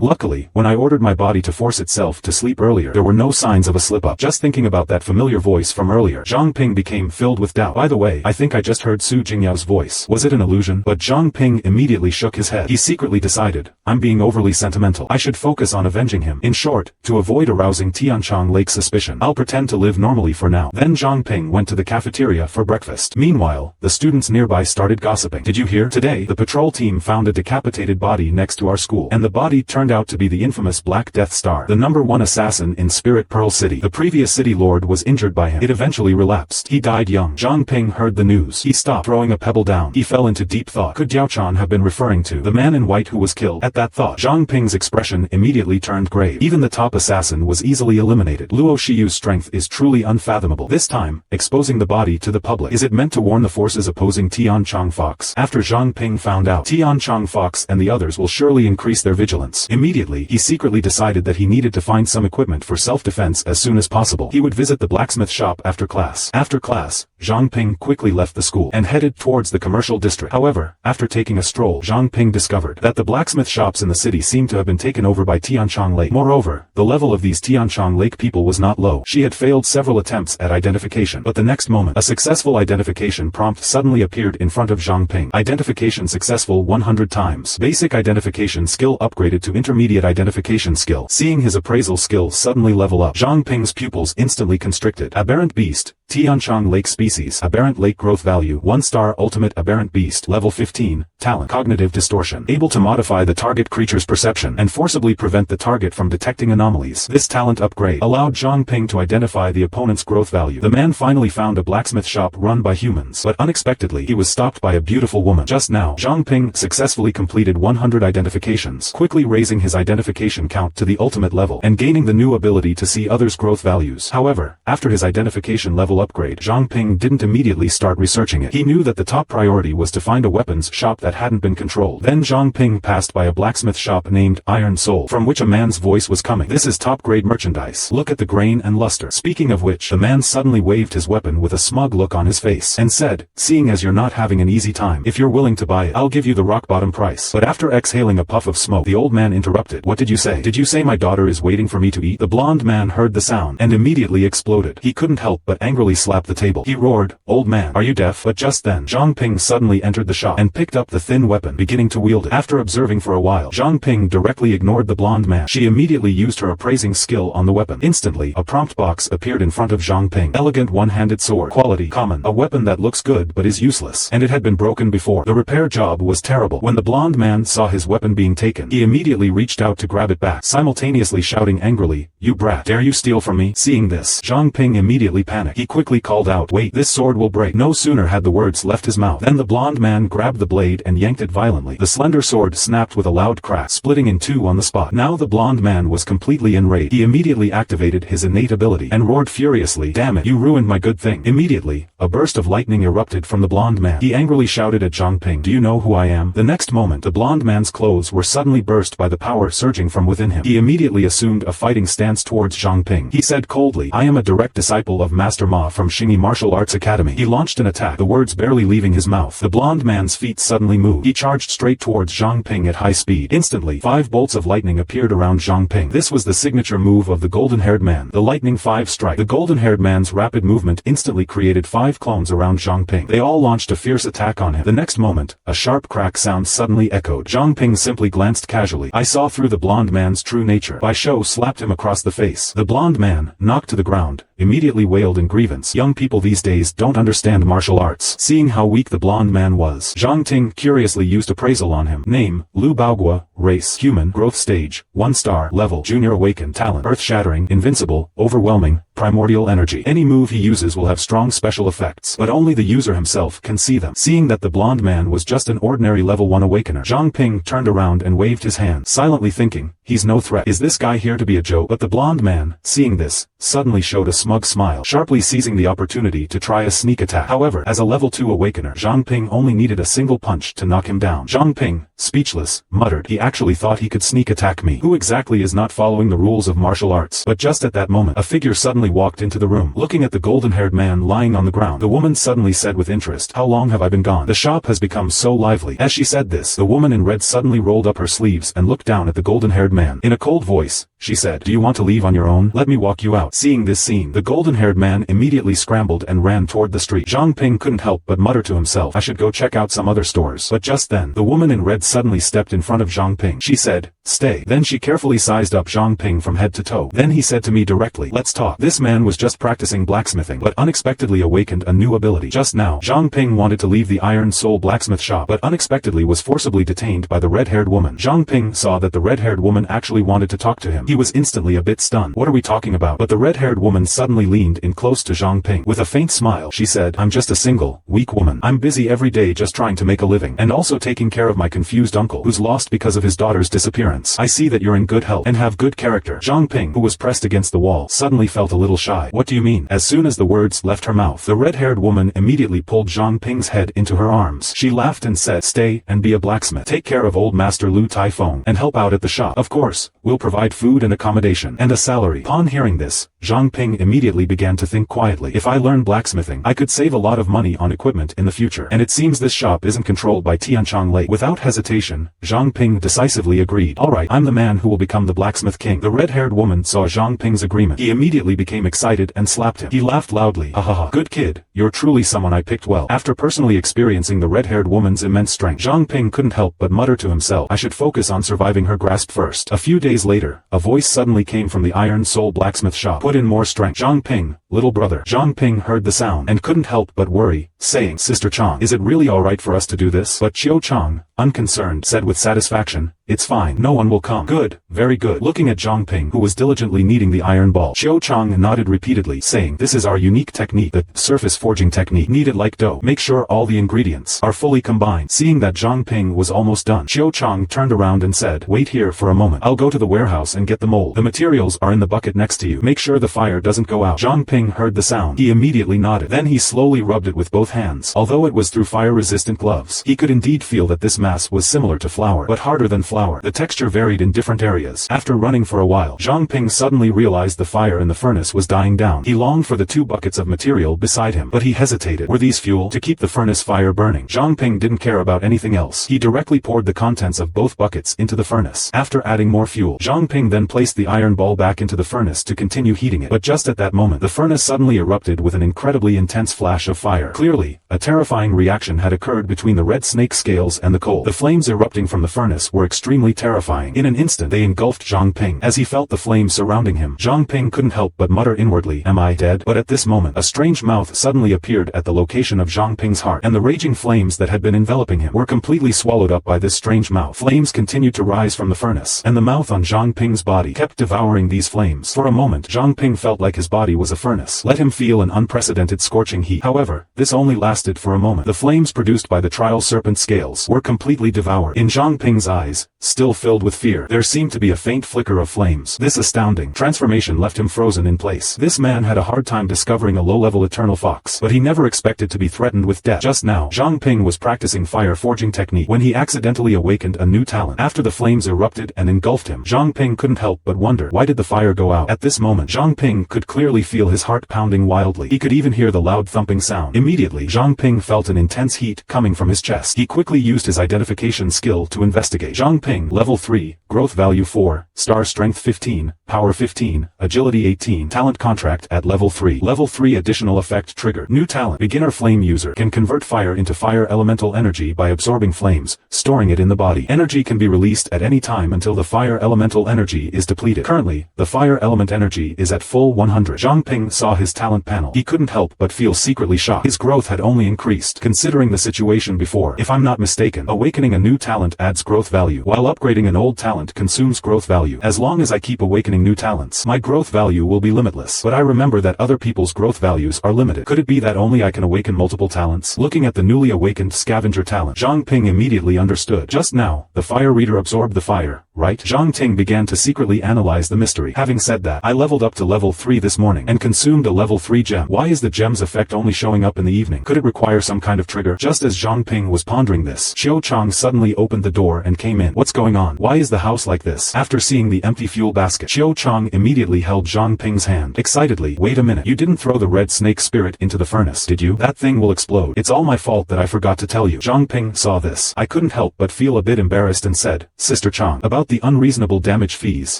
Luckily, when I ordered my body to force itself to sleep earlier, there were no signs of a slip-up. Just thinking about that familiar voice from earlier, Zhang Ping became filled with doubt. By the way, I think I just heard Su Jingyao's voice. Was it an illusion? But Zhang Ping immediately shook his head. He secretly decided, I'm being overly sentimental. I should focus on avenging him. In short, to avoid arousing Tianchong Lake's suspicion, I'll pretend to live normally for now. Then Zhang Ping went to the cafeteria for breakfast. Meanwhile, the students nearby started gossiping. Did you hear? Today, the patrol team found a decapitated body next to our school, and the body turned out to be the infamous Black Death Star, the #1 assassin in Spirit Pearl City. The previous city lord was injured by him. It eventually relapsed. He died young. Zhang Ping heard the news. He stopped throwing a pebble down. He fell into deep thought. Could Diaochan have been referring to the man in white who was killed? At that thought, Zhang Ping's expression immediately turned grave. Even the top assassin was easily eliminated. Luo Shiyu's strength is truly unfathomable. This time, exposing the body to the public. Is it meant to warn the forces opposing Tianchong Fox? After Zhang Ping found out, Tianchong Fox and the others will surely increase their vigilance. Immediately, he secretly decided that he needed to find some equipment for self-defense as soon as possible. He would visit the blacksmith shop after class. After class, Zhang Ping quickly left the school and headed towards the commercial district. However, after taking a stroll, Zhang Ping discovered that the blacksmith shops in the city seemed to have been taken over by Tianchong Lake. Moreover, the level of these Tianchong Lake people was not low. She had failed several attempts at identification, but the next moment, a successful identification prompt suddenly appeared in front of Zhang Ping. Identification successful 100 times. Basic identification skill upgraded to intermediate identification skill. Seeing his appraisal skill suddenly level up, Zhang Ping's pupils instantly constricted. Aberrant beast. Tianchong Lake species. Aberrant lake growth value 1 star. Ultimate aberrant beast. Level 15. Talent. Cognitive distortion. Able to modify the target creature's perception and forcibly prevent the target from detecting anomalies. This talent upgrade allowed Zhang Ping to identify the opponent's growth value. The man finally found a blacksmith shop run by humans, but unexpectedly he was stopped by a beautiful woman. Just now, Zhang Ping successfully completed 100 identifications, quickly raising his identification count to the ultimate level and gaining the new ability to see others' growth values. However, after his identification level upgrade, Zhang Ping didn't immediately start researching it. He knew that the top priority was to find a weapons shop that hadn't been controlled. Then Zhang Ping passed by a blacksmith shop named Iron Soul, from which a man's voice was coming. This is top-grade merchandise. Look at the grain and luster. Speaking of which, the man suddenly waved his weapon with a smug look on his face and said, seeing as you're not having an easy time, if you're willing to buy it, I'll give you the rock-bottom price. But after exhaling a puff of smoke, the old man interrupted. What did you say? Did you say my daughter is waiting for me to eat? The blonde man heard the sound and immediately exploded. He couldn't help but angrily slap the table. He roared, old man, are you deaf? But just then, Zhang Ping suddenly entered the shop and picked up the thin weapon, beginning to wield it. After observing for a while, Zhang Ping directly ignored the blonde man. She immediately used her appraising skill on the weapon. Instantly, a prompt box appeared in front of Zhang Ping. Elegant one-handed sword. Quality, common. A weapon that looks good but is useless. And it had been broken before. The repair job was terrible. When the blonde man saw his weapon being taken, he immediately reached out to grab it back, simultaneously shouting angrily, you brat, dare you steal from me? Seeing this, Zhang Ping immediately panicked. He quickly called out, wait, this sword will break. No sooner had the words left his mouth than the blonde man grabbed the blade and yanked it violently. The slender sword snapped with a loud crack, splitting in two on the spot. Now the blonde man was completely enraged. He immediately activated his innate ability and roared furiously, damn it, you ruined my good thing. Immediately, a burst of lightning erupted from the blonde man. He angrily shouted at Zhang Ping, do you know who I am? The next moment, the blonde man's clothes were suddenly burst by the power surging from within him. He immediately assumed a fighting stance towards Zhang Ping. He said coldly, I am a direct disciple of Master Ma from Xingyi Martial Arts Academy. He launched an attack, the words barely leaving his mouth. The blonde man's feet suddenly moved. He charged straight towards Zhang Ping at high speed. Instantly, 5 bolts of lightning appeared around Zhang Ping. This was the signature move of the golden-haired man, the lightning 5 strike. The golden-haired man's rapid movement instantly created 5 clones around Zhang Ping. They all launched a fierce attack on him. The next moment, a sharp crack sound suddenly echoed. Zhang Ping simply glanced casually. I saw through the blonde man's true nature. Bai Shou slapped him across the face. The blonde man, knocked to the ground, immediately wailed in grievance. Young people these days don't understand martial arts. Seeing how weak the blonde man was, Zhang Ting curiously used appraisal on him. Name, Lu Baogua, race, human, growth stage, 1 star, level, junior awakened, talent, earth-shattering, invincible, overwhelming, primordial energy. Any move he uses will have strong special effects, but only the user himself can see them. Seeing that the blonde man was just an ordinary level 1 awakener, Zhang Ping turned around and waved his hand, silently thinking, he's no threat. Is this guy here to be a joke? But the blonde man, seeing this, suddenly showed a smug smile, sharply seizing the opportunity to try a sneak attack. However, as a level 2 awakener, Zhang Ping only needed a single punch to knock him down. Zhang Ping, speechless, muttered, he actually thought he could sneak attack me. Who exactly is not following the rules of martial arts? But just at that moment, a figure suddenly walked into the room. Looking at the golden-haired man lying on the ground, the woman suddenly said with interest, how long have I been gone? The shop has become so lively. As she said this, the woman in red suddenly rolled up her sleeves and looked down at the golden-haired man. In a cold voice, she said, do you want to leave on your own? Let me walk you out. Seeing this scene, the golden-haired man immediately scrambled and ran toward the street. Zhang Ping couldn't help but mutter to himself, I should go check out some other stores. But just then, the woman in red suddenly stepped in front of Zhang Ping. She said, stay. Then she carefully sized up Zhang Ping from head to toe. Then he said to me directly, let's talk. This man was just practicing blacksmithing, but unexpectedly awakened a new ability. Just now, Zhang Ping wanted to leave the Iron Soul blacksmith shop, but unexpectedly was forcibly detained by the red-haired woman. Zhang Ping saw that the red-haired woman actually wanted to talk to him. He was instantly a bit stunned. What are we talking about? But the red-haired woman suddenly leaned in close to Zhang Ping. With a faint smile, she said, I'm just a single, weak woman. I'm busy every day just trying to make a living, and also taking care of my confused uncle, who's lost because of his daughter's disappearance. I see that you're in good health and have good character. Zhang Ping, who was pressed against the wall, suddenly felt a little shy. What do you mean? As soon as the words left her mouth, the red-haired woman immediately pulled Zhang Ping's head into her arms. She laughed and said, stay and be a blacksmith. Take care of old master Lu Taifeng and help out at the shop. Of course, we'll provide food and accommodation and a salary. Upon hearing this, Zhang Ping immediately began to think quietly. If I learn blacksmithing, I could save a lot of money on equipment in the future. And it seems this shop isn't controlled by Tianchang Lake. Without hesitation, Zhang Ping decisively agreed. Alright, I'm the man who will become the blacksmith king. The red-haired woman saw Zhang Ping's agreement. He immediately became excited and slapped him. He laughed loudly. Ha ha ha. Good kid, you're truly someone I picked well. After personally experiencing the red-haired woman's immense strength, Zhang Ping couldn't help but mutter to himself, I should focus on surviving her grasp first. A few days later, a voice suddenly came from the Iron Soul blacksmith shop. Put in more strength. Zhang Ping, little brother. Zhang Ping heard the sound and couldn't help but worry, saying, Sister Chang, is it really alright for us to do this? But Chiu Chang, unconcerned, said with satisfaction, it's fine. No one will come. Good, very good. Looking at Zhang Ping, who was diligently kneading the iron ball, Chiu Chang nodded repeatedly, saying, this is our unique technique, the surface forging technique. Knead it like dough. Make sure all the ingredients are fully combined. Seeing that Zhang Ping was almost done, Chiu Chang turned around and said, wait here for a moment. I'll go to the warehouse and get the mold. The materials are in the bucket next to you. Make sure the fire doesn't go out. Zhang Ping heard the sound. He immediately nodded. Then he slowly rubbed it with both hands. Although it was through fire-resistant gloves, he could indeed feel that this mass was similar to flour, but harder than flour. The texture varied in different areas. After running for a while, Zhang Ping suddenly realized the fire in the furnace was dying down. He longed for the 2 buckets of material beside him, but he hesitated. Were these fuel to keep the furnace fire burning? Zhang Ping didn't care about anything else. He directly poured the contents of both buckets into the furnace. After adding more fuel, Zhang Ping then placed the iron ball back into the furnace to continue heating it. But just at that moment, the furnace suddenly erupted with an incredibly intense flash of fire. Clearly, a terrifying reaction had occurred between the red snake scales and the coal. The flames erupting from the furnace were extremely terrifying. In an instant, they engulfed Zhang Ping. As he felt the flames surrounding him, Zhang Ping couldn't help but mutter inwardly, am I dead? But at this moment, a strange mouth suddenly appeared at the location of Zhang Ping's heart, and the raging flames that had been enveloping him were completely swallowed up by this strange mouth. Flames continued to rise from the furnace, and the mouth on Zhang Ping's body kept devouring these flames. For a moment, Zhang Ping felt like his body was a furnace. Let him feel an unprecedented scorching heat. However, this only lasted for a moment. The flames produced by the trial serpent scales were completely devoured. In Zhang Ping's eyes, still filled with fear, there seemed to be a faint flicker of flames. This astounding transformation left him frozen in place. This man had a hard time discovering a low-level eternal fox, but he never expected to be threatened with death. Just now, Zhang Ping was practicing fire forging technique when he accidentally awakened a new talent. After the flames erupted and engulfed him, Zhang Ping couldn't help but wonder, why did the fire go out? At this moment, Zhang Ping could clearly feel his heart pounding wildly. He could even hear the loud thumping sound. Immediately, Zhang Ping felt an intense heat coming from his chest. He quickly used his identification skill to investigate. Zhang Ping Ping, level 3, growth value 4, star strength 15, power 15, agility 18, talent contract at level 3. Level 3 additional effect trigger. New talent. Beginner flame user can convert fire into fire elemental energy by absorbing flames, storing it in the body. Energy can be released at any time until the fire elemental energy is depleted. Currently, the fire element energy is at full 100. Zhang Ping saw his talent panel. He couldn't help but feel secretly shocked. His growth had only increased. Considering the situation before, if I'm not mistaken, awakening a new talent adds growth value, while upgrading an old talent consumes growth value. As long as I keep awakening new talents, my growth value will be limitless. But I remember that other people's growth values are limited. Could it be that only I can awaken multiple talents? Looking at the newly awakened scavenger talent, Zhang Ping immediately understood. Just now, the fire reader absorbed the fire, right? Zhang Ting began to secretly analyze the mystery. Having said that, I leveled up to level 3 this morning and consumed a level 3 gem. Why is the gem's effect only showing up in the evening? Could it require some kind of trigger? Just as Zhang Ping was pondering this, Xiao Chang suddenly opened the door and came in. What's going on? Why is the house like this? After seeing the empty fuel basket, Xiao Chang immediately held Zhang Ping's hand. Excitedly, wait a minute, you didn't throw the red snake spirit into the furnace, did you? That thing will explode. It's all my fault that I forgot to tell you. Zhang Ping saw this. I couldn't help but feel a bit embarrassed and said, Sister Chang, about the unreasonable damage fees.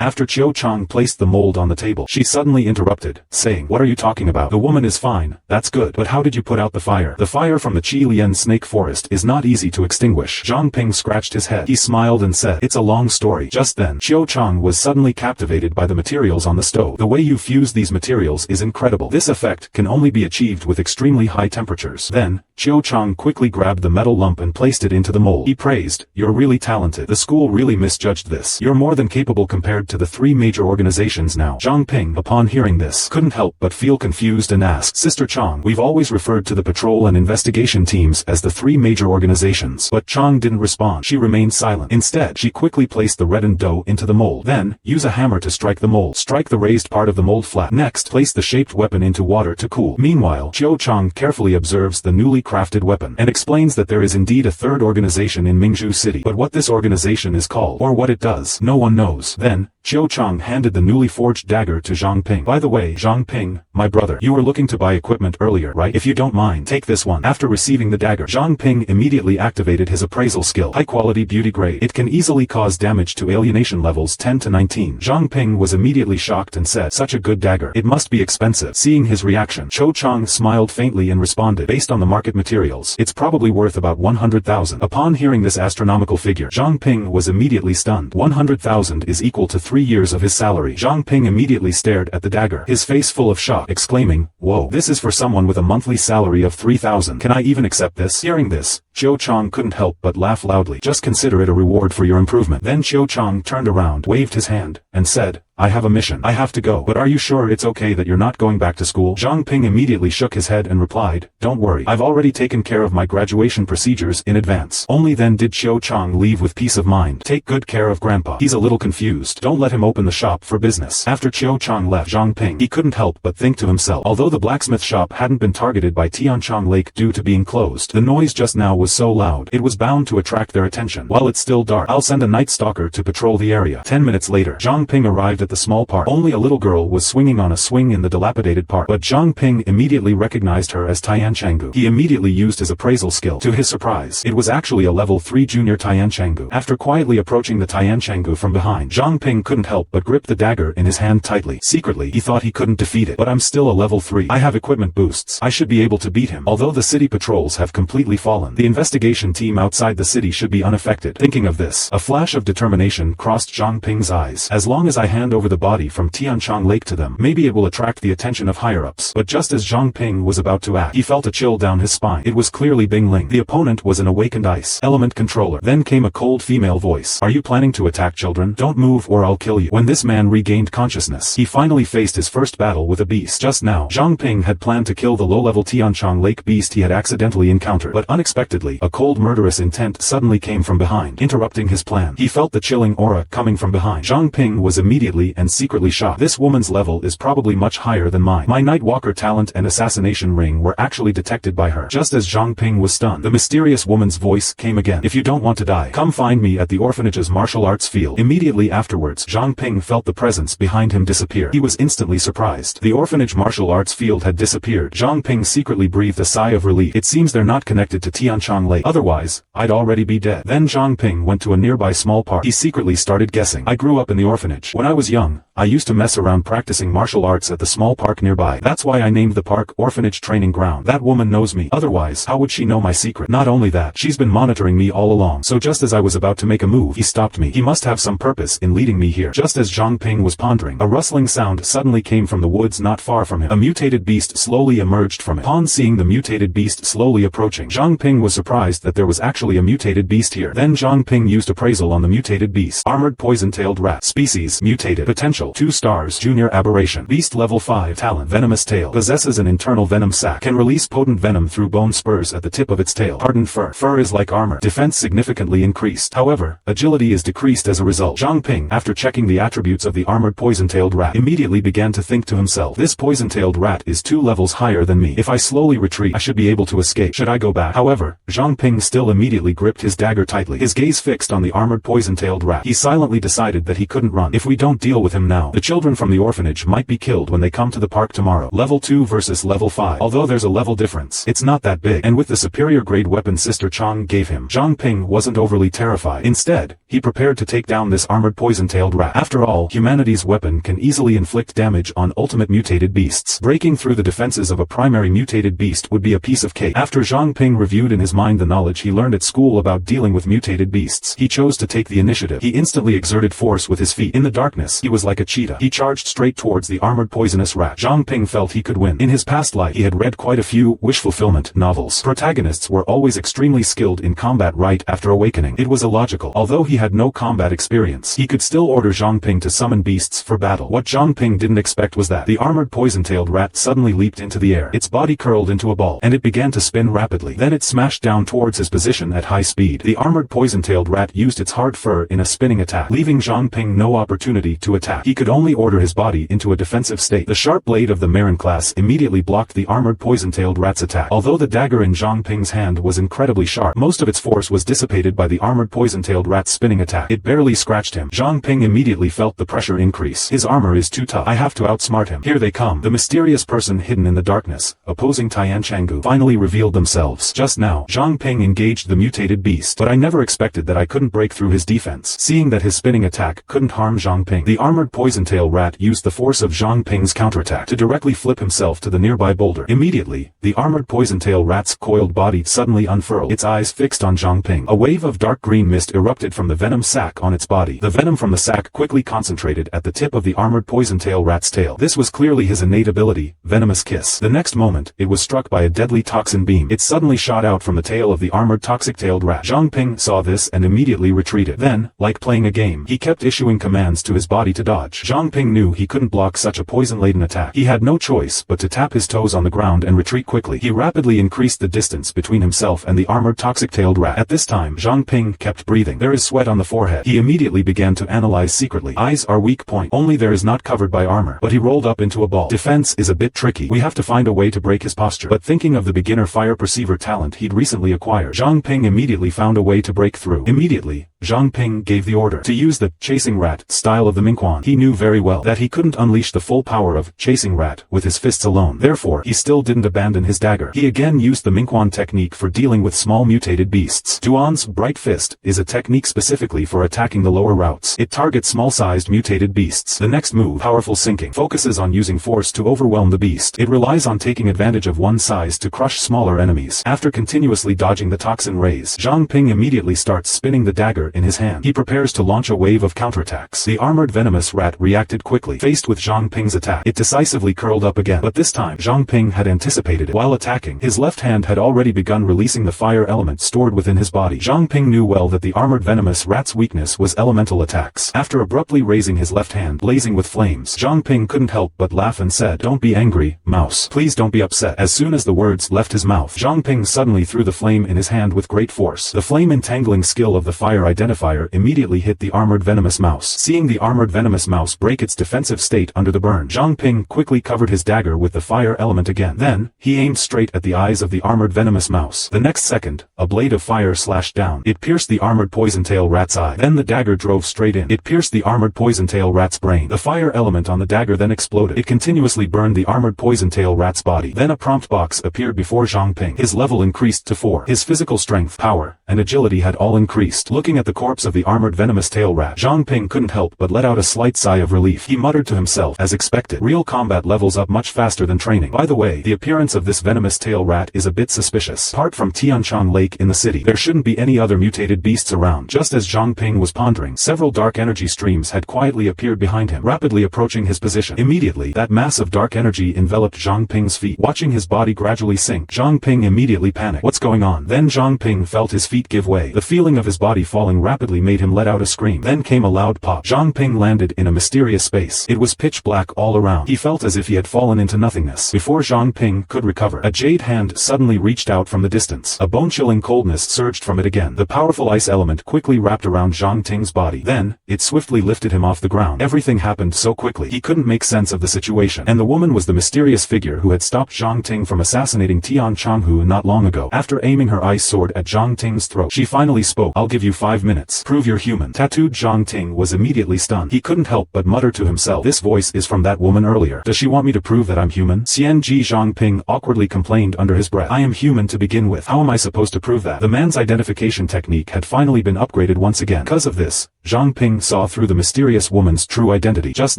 After Xiao Chang placed the mold on the table, she suddenly interrupted, saying, what are you talking about? The woman is fine, that's good, but how did you put out the fire? The fire from the Qi Lian snake forest is not easy to extinguish. Zhang Ping scratched his head. He smiled and said, it's a long story. Just then, Xiao Chang was suddenly captivated by the materials on the stove. The way you fuse these materials is incredible. This effect can only be achieved with extremely high temperatures. Then, Xiao Chang quickly grabbed the metal lump and placed it into the mold. He praised, you're really talented. The school really misjudged this. You're more than capable compared to the 3 major organizations now. Zhang Ping, upon hearing this, couldn't help but feel confused and asked, Sister Chang, we've always referred to the patrol and investigation teams as the 3 major organizations. But Chang didn't respond. She remained silent. Instead, she quickly placed the reddened dough into the mold. Then, use a hammer to strike the mold. Strike the raised part of the mold flat. Next, place the shaped weapon into water to cool. Meanwhile, Xiao Chang carefully observes the newly crafted weapon and explains that there is indeed a 3rd organization in Mingzhu City. But what this organization is called, or what it does, no one knows. Then, Xiao Chang handed the newly forged dagger to Zhang Ping. By the way, Zhang Ping, my brother, you were looking to buy equipment earlier, right? If you don't mind, take this one. After receiving the dagger, Zhang Ping immediately activated his appraisal skill. High quality beauty grade. It can easily cause damage to alienation levels 10 to 19. Zhang Ping was immediately shocked and said, such a good dagger. It must be expensive. Seeing his reaction, Xiao Chang smiled faintly and responded, based on the market materials, it's probably worth about 100,000. Upon hearing this astronomical figure, Zhang Ping was immediately stunned. 100,000 is equal to 3 years of his salary. Zhang Ping immediately stared at the dagger, his face full of shock, exclaiming, whoa, this is for someone with a monthly salary of 3,000. Can I even accept this? Hearing this, Xiao Chang couldn't help but laugh loudly. Just consider it a reward for your improvement. Then Xiao Chang turned around, waved his hand, and said, I have a mission. I have to go. But are you sure it's okay that you're not going back to school? Zhang Ping immediately shook his head and replied, don't worry. I've already taken care of my graduation procedures in advance. Only then did Xiao Chang leave with peace of mind. Take good care of Grandpa. He's a little confused. Don't let him open the shop for business. After Xiao Chang left Zhang Ping, he couldn't help but think to himself, although the blacksmith shop hadn't been targeted by Tianchang Lake due to being closed, the noise just now was so loud, it was bound to attract their attention. While it's still dark, I'll send a night stalker to patrol the area. 10 minutes later, Zhang Ping arrived at the small park. Only a little girl was swinging on a swing in the dilapidated park, but Zhang Ping immediately recognized her as Tian Changgu. He immediately used his appraisal skill. To his surprise, it was actually a level 3 junior Tian Changgu. After quietly approaching the Tian Changgu from behind, Zhang Ping couldn't help but grip the dagger in his hand tightly. Secretly, he thought he couldn't defeat it. But I'm still a level 3. I have equipment boosts. I should be able to beat him. Although the city patrols have completely fallen, the investigation team outside the city should be unaffected. Thinking of this, a flash of determination crossed Zhang Ping's eyes. As long as I hand over the body from Tianchang Lake to them, maybe it will attract the attention of higher-ups. But just as Zhang Ping was about to act, he felt a chill down his spine. It was clearly Bing Ling. The opponent was an awakened ice element controller. Then came a cold female voice. Are you planning to attack children? Don't move or I'll kill you. When this man regained consciousness, he finally faced his first battle with a beast. Just now, Zhang Ping had planned to kill the low-level Tianchang Lake beast he had accidentally encountered. But unexpectedly, a cold murderous intent suddenly came from behind, interrupting his plan. He felt the chilling aura coming from behind. Zhang Ping was immediately immediately and secretly shocked. This woman's level is probably much higher than mine. My Nightwalker talent and assassination ring were actually detected by her. Just as Zhang Ping was stunned, the mysterious woman's voice came again. If you don't want to die, come find me at the orphanage's martial arts field. Immediately afterwards, Zhang Ping felt the presence behind him disappear. He was instantly surprised. The orphanage martial arts field had disappeared. Zhang Ping secretly breathed a sigh of relief. It seems they're not connected to Tianchang Lake. Otherwise, I'd already be dead. Then Zhang Ping went to a nearby small park. He secretly started guessing. I grew up in the orphanage. When I was young, I used to mess around practicing martial arts at the small park nearby. That's why I named the park Orphanage Training Ground. That woman knows me. Otherwise, how would she know my secret? Not only that, she's been monitoring me all along. So just as I was about to make a move, he stopped me. He must have some purpose in leading me here. Just as Zhang Ping was pondering, a rustling sound suddenly came from the woods not far from him. A mutated beast slowly emerged from it. Upon seeing the mutated beast slowly approaching, Zhang Ping was surprised that there was actually a mutated beast here. Then Zhang Ping used appraisal on the mutated beast. Armored poison-tailed rat. Species, mutated. Potential, 2 stars. Junior aberration. Beast level 5. Talent, venomous tail. Possesses an internal venom sac. Can release potent venom through bone spurs at the tip of its tail. Hardened fur. Fur is like armor. Defense significantly increased. However, agility is decreased as a result. Zhang Ping, after checking the attributes of the armored poison-tailed rat, immediately began to think to himself, this poison-tailed rat is 2 levels higher than me. If I slowly retreat, I should be able to escape. Should I go back? However, Zhang Ping still immediately gripped his dagger tightly. His gaze fixed on the armored poison-tailed rat. He silently decided that he couldn't run. If we don't deal with him now, the children from the orphanage might be killed when they come to the park tomorrow. Level 2 versus level 5. Although there's a level difference, it's not that big. And with the superior grade weapon Sister Chang gave him, Zhang Ping wasn't overly terrified. Instead, he prepared to take down this armored poison-tailed rat. After all, humanity's weapon can easily inflict damage on ultimate mutated beasts. Breaking through the defenses of a primary mutated beast would be a piece of cake. After Zhang Ping reviewed in his mind the knowledge he learned at school about dealing with mutated beasts, he chose to take the initiative. He instantly exerted force with his feet. In the darkness, he was like a cheetah. He charged straight towards the armored poisonous rat. Zhang Ping felt he could win. In his past life, he had read quite a few wish-fulfillment novels. Protagonists were always extremely skilled in combat right after awakening. It was illogical. Although he had no combat experience, he could still order Zhang Ping to summon beasts for battle. What Zhang Ping didn't expect was that the armored poison-tailed rat suddenly leaped into the air. Its body curled into a ball, and it began to spin rapidly. Then it smashed down towards his position at high speed. The armored poison-tailed rat used its hard fur in a spinning attack, leaving Zhang Ping no opportunity to attack. He could only order his body into a defensive state. The sharp blade of the Marin class immediately blocked the armored poison-tailed rat's attack. Although the dagger in Zhang Ping's hand was incredibly sharp, most of its force was dissipated by the armored poison-tailed rat's spinning attack. It barely scratched him. Zhang Ping immediately felt the pressure increase. His armor is too tough. I have to outsmart him. Here they come. The mysterious person hidden in the darkness, opposing Tian Changgu, finally revealed themselves. Just now, Zhang Ping engaged the mutated beast, but I never expected that I couldn't break through his defense. Seeing that his spinning attack couldn't harm Zhang Ping, the armored poison-tail rat used the force of Zhang Ping's counterattack to directly flip himself to the nearby boulder. Immediately, the armored poison-tail rat's coiled body suddenly unfurled, its eyes fixed on Zhang Ping. A wave of dark green mist erupted from the venom sac on its body. The venom from the sac quickly concentrated at the tip of the armored poison-tail rat's tail. This was clearly his innate ability, Venomous Kiss. The next moment, it was struck by a deadly toxin beam. It suddenly shot out from the tail of the armored toxic-tailed rat. Zhang Ping saw this and immediately retreated. Then, like playing a game, he kept issuing commands to his body to dodge. Zhang Ping knew he couldn't block such a poison-laden attack. He had no choice but to tap his toes on the ground and retreat quickly. He rapidly increased the distance between himself and the armored toxic-tailed rat. At this time, Zhang Ping kept breathing. There is sweat on the forehead. He immediately began to analyze secretly. Eyes are weak point. Only there is not covered by armor. But he rolled up into a ball. Defense is a bit tricky. We have to find a way to break his posture. But thinking of the beginner fire perceiver talent he'd recently acquired, Zhang Ping immediately found a way to break through. Immediately, Zhang Ping gave the order to use the chasing rat style of the Mingquan. He knew very well that he couldn't unleash the full power of chasing rat with his fists alone. Therefore, he still didn't abandon his dagger. He again used the Mingquan technique for dealing with small mutated beasts. Duan's Bright Fist is a technique specifically for attacking the lower routes. It targets small-sized mutated beasts. The next move, Powerful Sinking, focuses on using force to overwhelm the beast. It relies on taking advantage of one size to crush smaller enemies. After continuously dodging the toxin rays, Zhang Ping immediately starts spinning the dagger in his hand. He prepares to launch a wave of counterattacks. The armored venomous rat reacted quickly. Faced with Zhang Ping's attack, it decisively curled up again. But this time, Zhang Ping had anticipated it. While attacking, his left hand had already begun releasing the fire element stored within his body. Zhang Ping knew well that the armored venomous rat's weakness was elemental attacks. After abruptly raising his left hand, blazing with flames, Zhang Ping couldn't help but laugh and said, "Don't be angry, mouse. Please don't be upset." As soon as the words left his mouth, Zhang Ping suddenly threw the flame in his hand with great force. The flame entangling skill of the fire identifier immediately hit the armored venomous mouse. Seeing the armored venomous mouse break its defensive state under the burn. Zhang Ping quickly covered his dagger with the fire element again. Then, he aimed straight at the eyes of the armored venomous mouse. The next second, a blade of fire slashed down. It pierced the armored poison-tail rat's eye. Then the dagger drove straight in. It pierced the armored poison-tail rat's brain. The fire element on the dagger then exploded. It continuously burned the armored poison-tail rat's body. Then a prompt box appeared before Zhang Ping. His level increased to 4. His physical strength, power, and agility had all increased. Looking at the corpse of the armored venomous tail rat, Zhang Ping couldn't help but let out a slight sigh of relief. He muttered to himself, as expected, real combat levels up much faster than training. By the way, the appearance of this venomous tail rat is a bit suspicious. Apart from Tianchang Lake in the city, there shouldn't be any other mutated beasts around. Just as Zhang Ping was pondering, several dark energy streams had quietly appeared behind him, rapidly approaching his position. Immediately, that mass of dark energy enveloped Zhang Ping's feet. Watching his body gradually sink, Zhang Ping immediately panicked. What's going on? Then Zhang Ping felt his feet give way. The feeling of his body falling rapidly made him let out a scream. Then came a loud pop. Zhang Ping landed in a mysterious space. It was pitch black all around. He felt as if he had fallen into nothingness. Before Zhang Ping could recover, a jade hand suddenly reached out from the distance. A bone-chilling coldness surged from it again. The powerful ice element quickly wrapped around Zhang Ping's body. Then, it swiftly lifted him off the ground. Everything happened so quickly, he couldn't make sense of the situation. And the woman was the mysterious figure who had stopped Zhang Ping from assassinating Tian Changhu not long ago. After aiming her ice sword at Zhang Ping's throat, she finally spoke. I'll give you 5 minutes. Prove you're human. Tattooed Zhang Ping was immediately stunned. He couldn't help but mutter to himself, this voice is from that woman earlier. Does she want me to prove that I'm human? Xian Ji Zhang Ping awkwardly complained under his breath. I am human to begin with. How am I supposed to prove that? The man's identification technique had finally been upgraded once again. Because of this, Zhang Ping saw through the mysterious woman's true identity. Just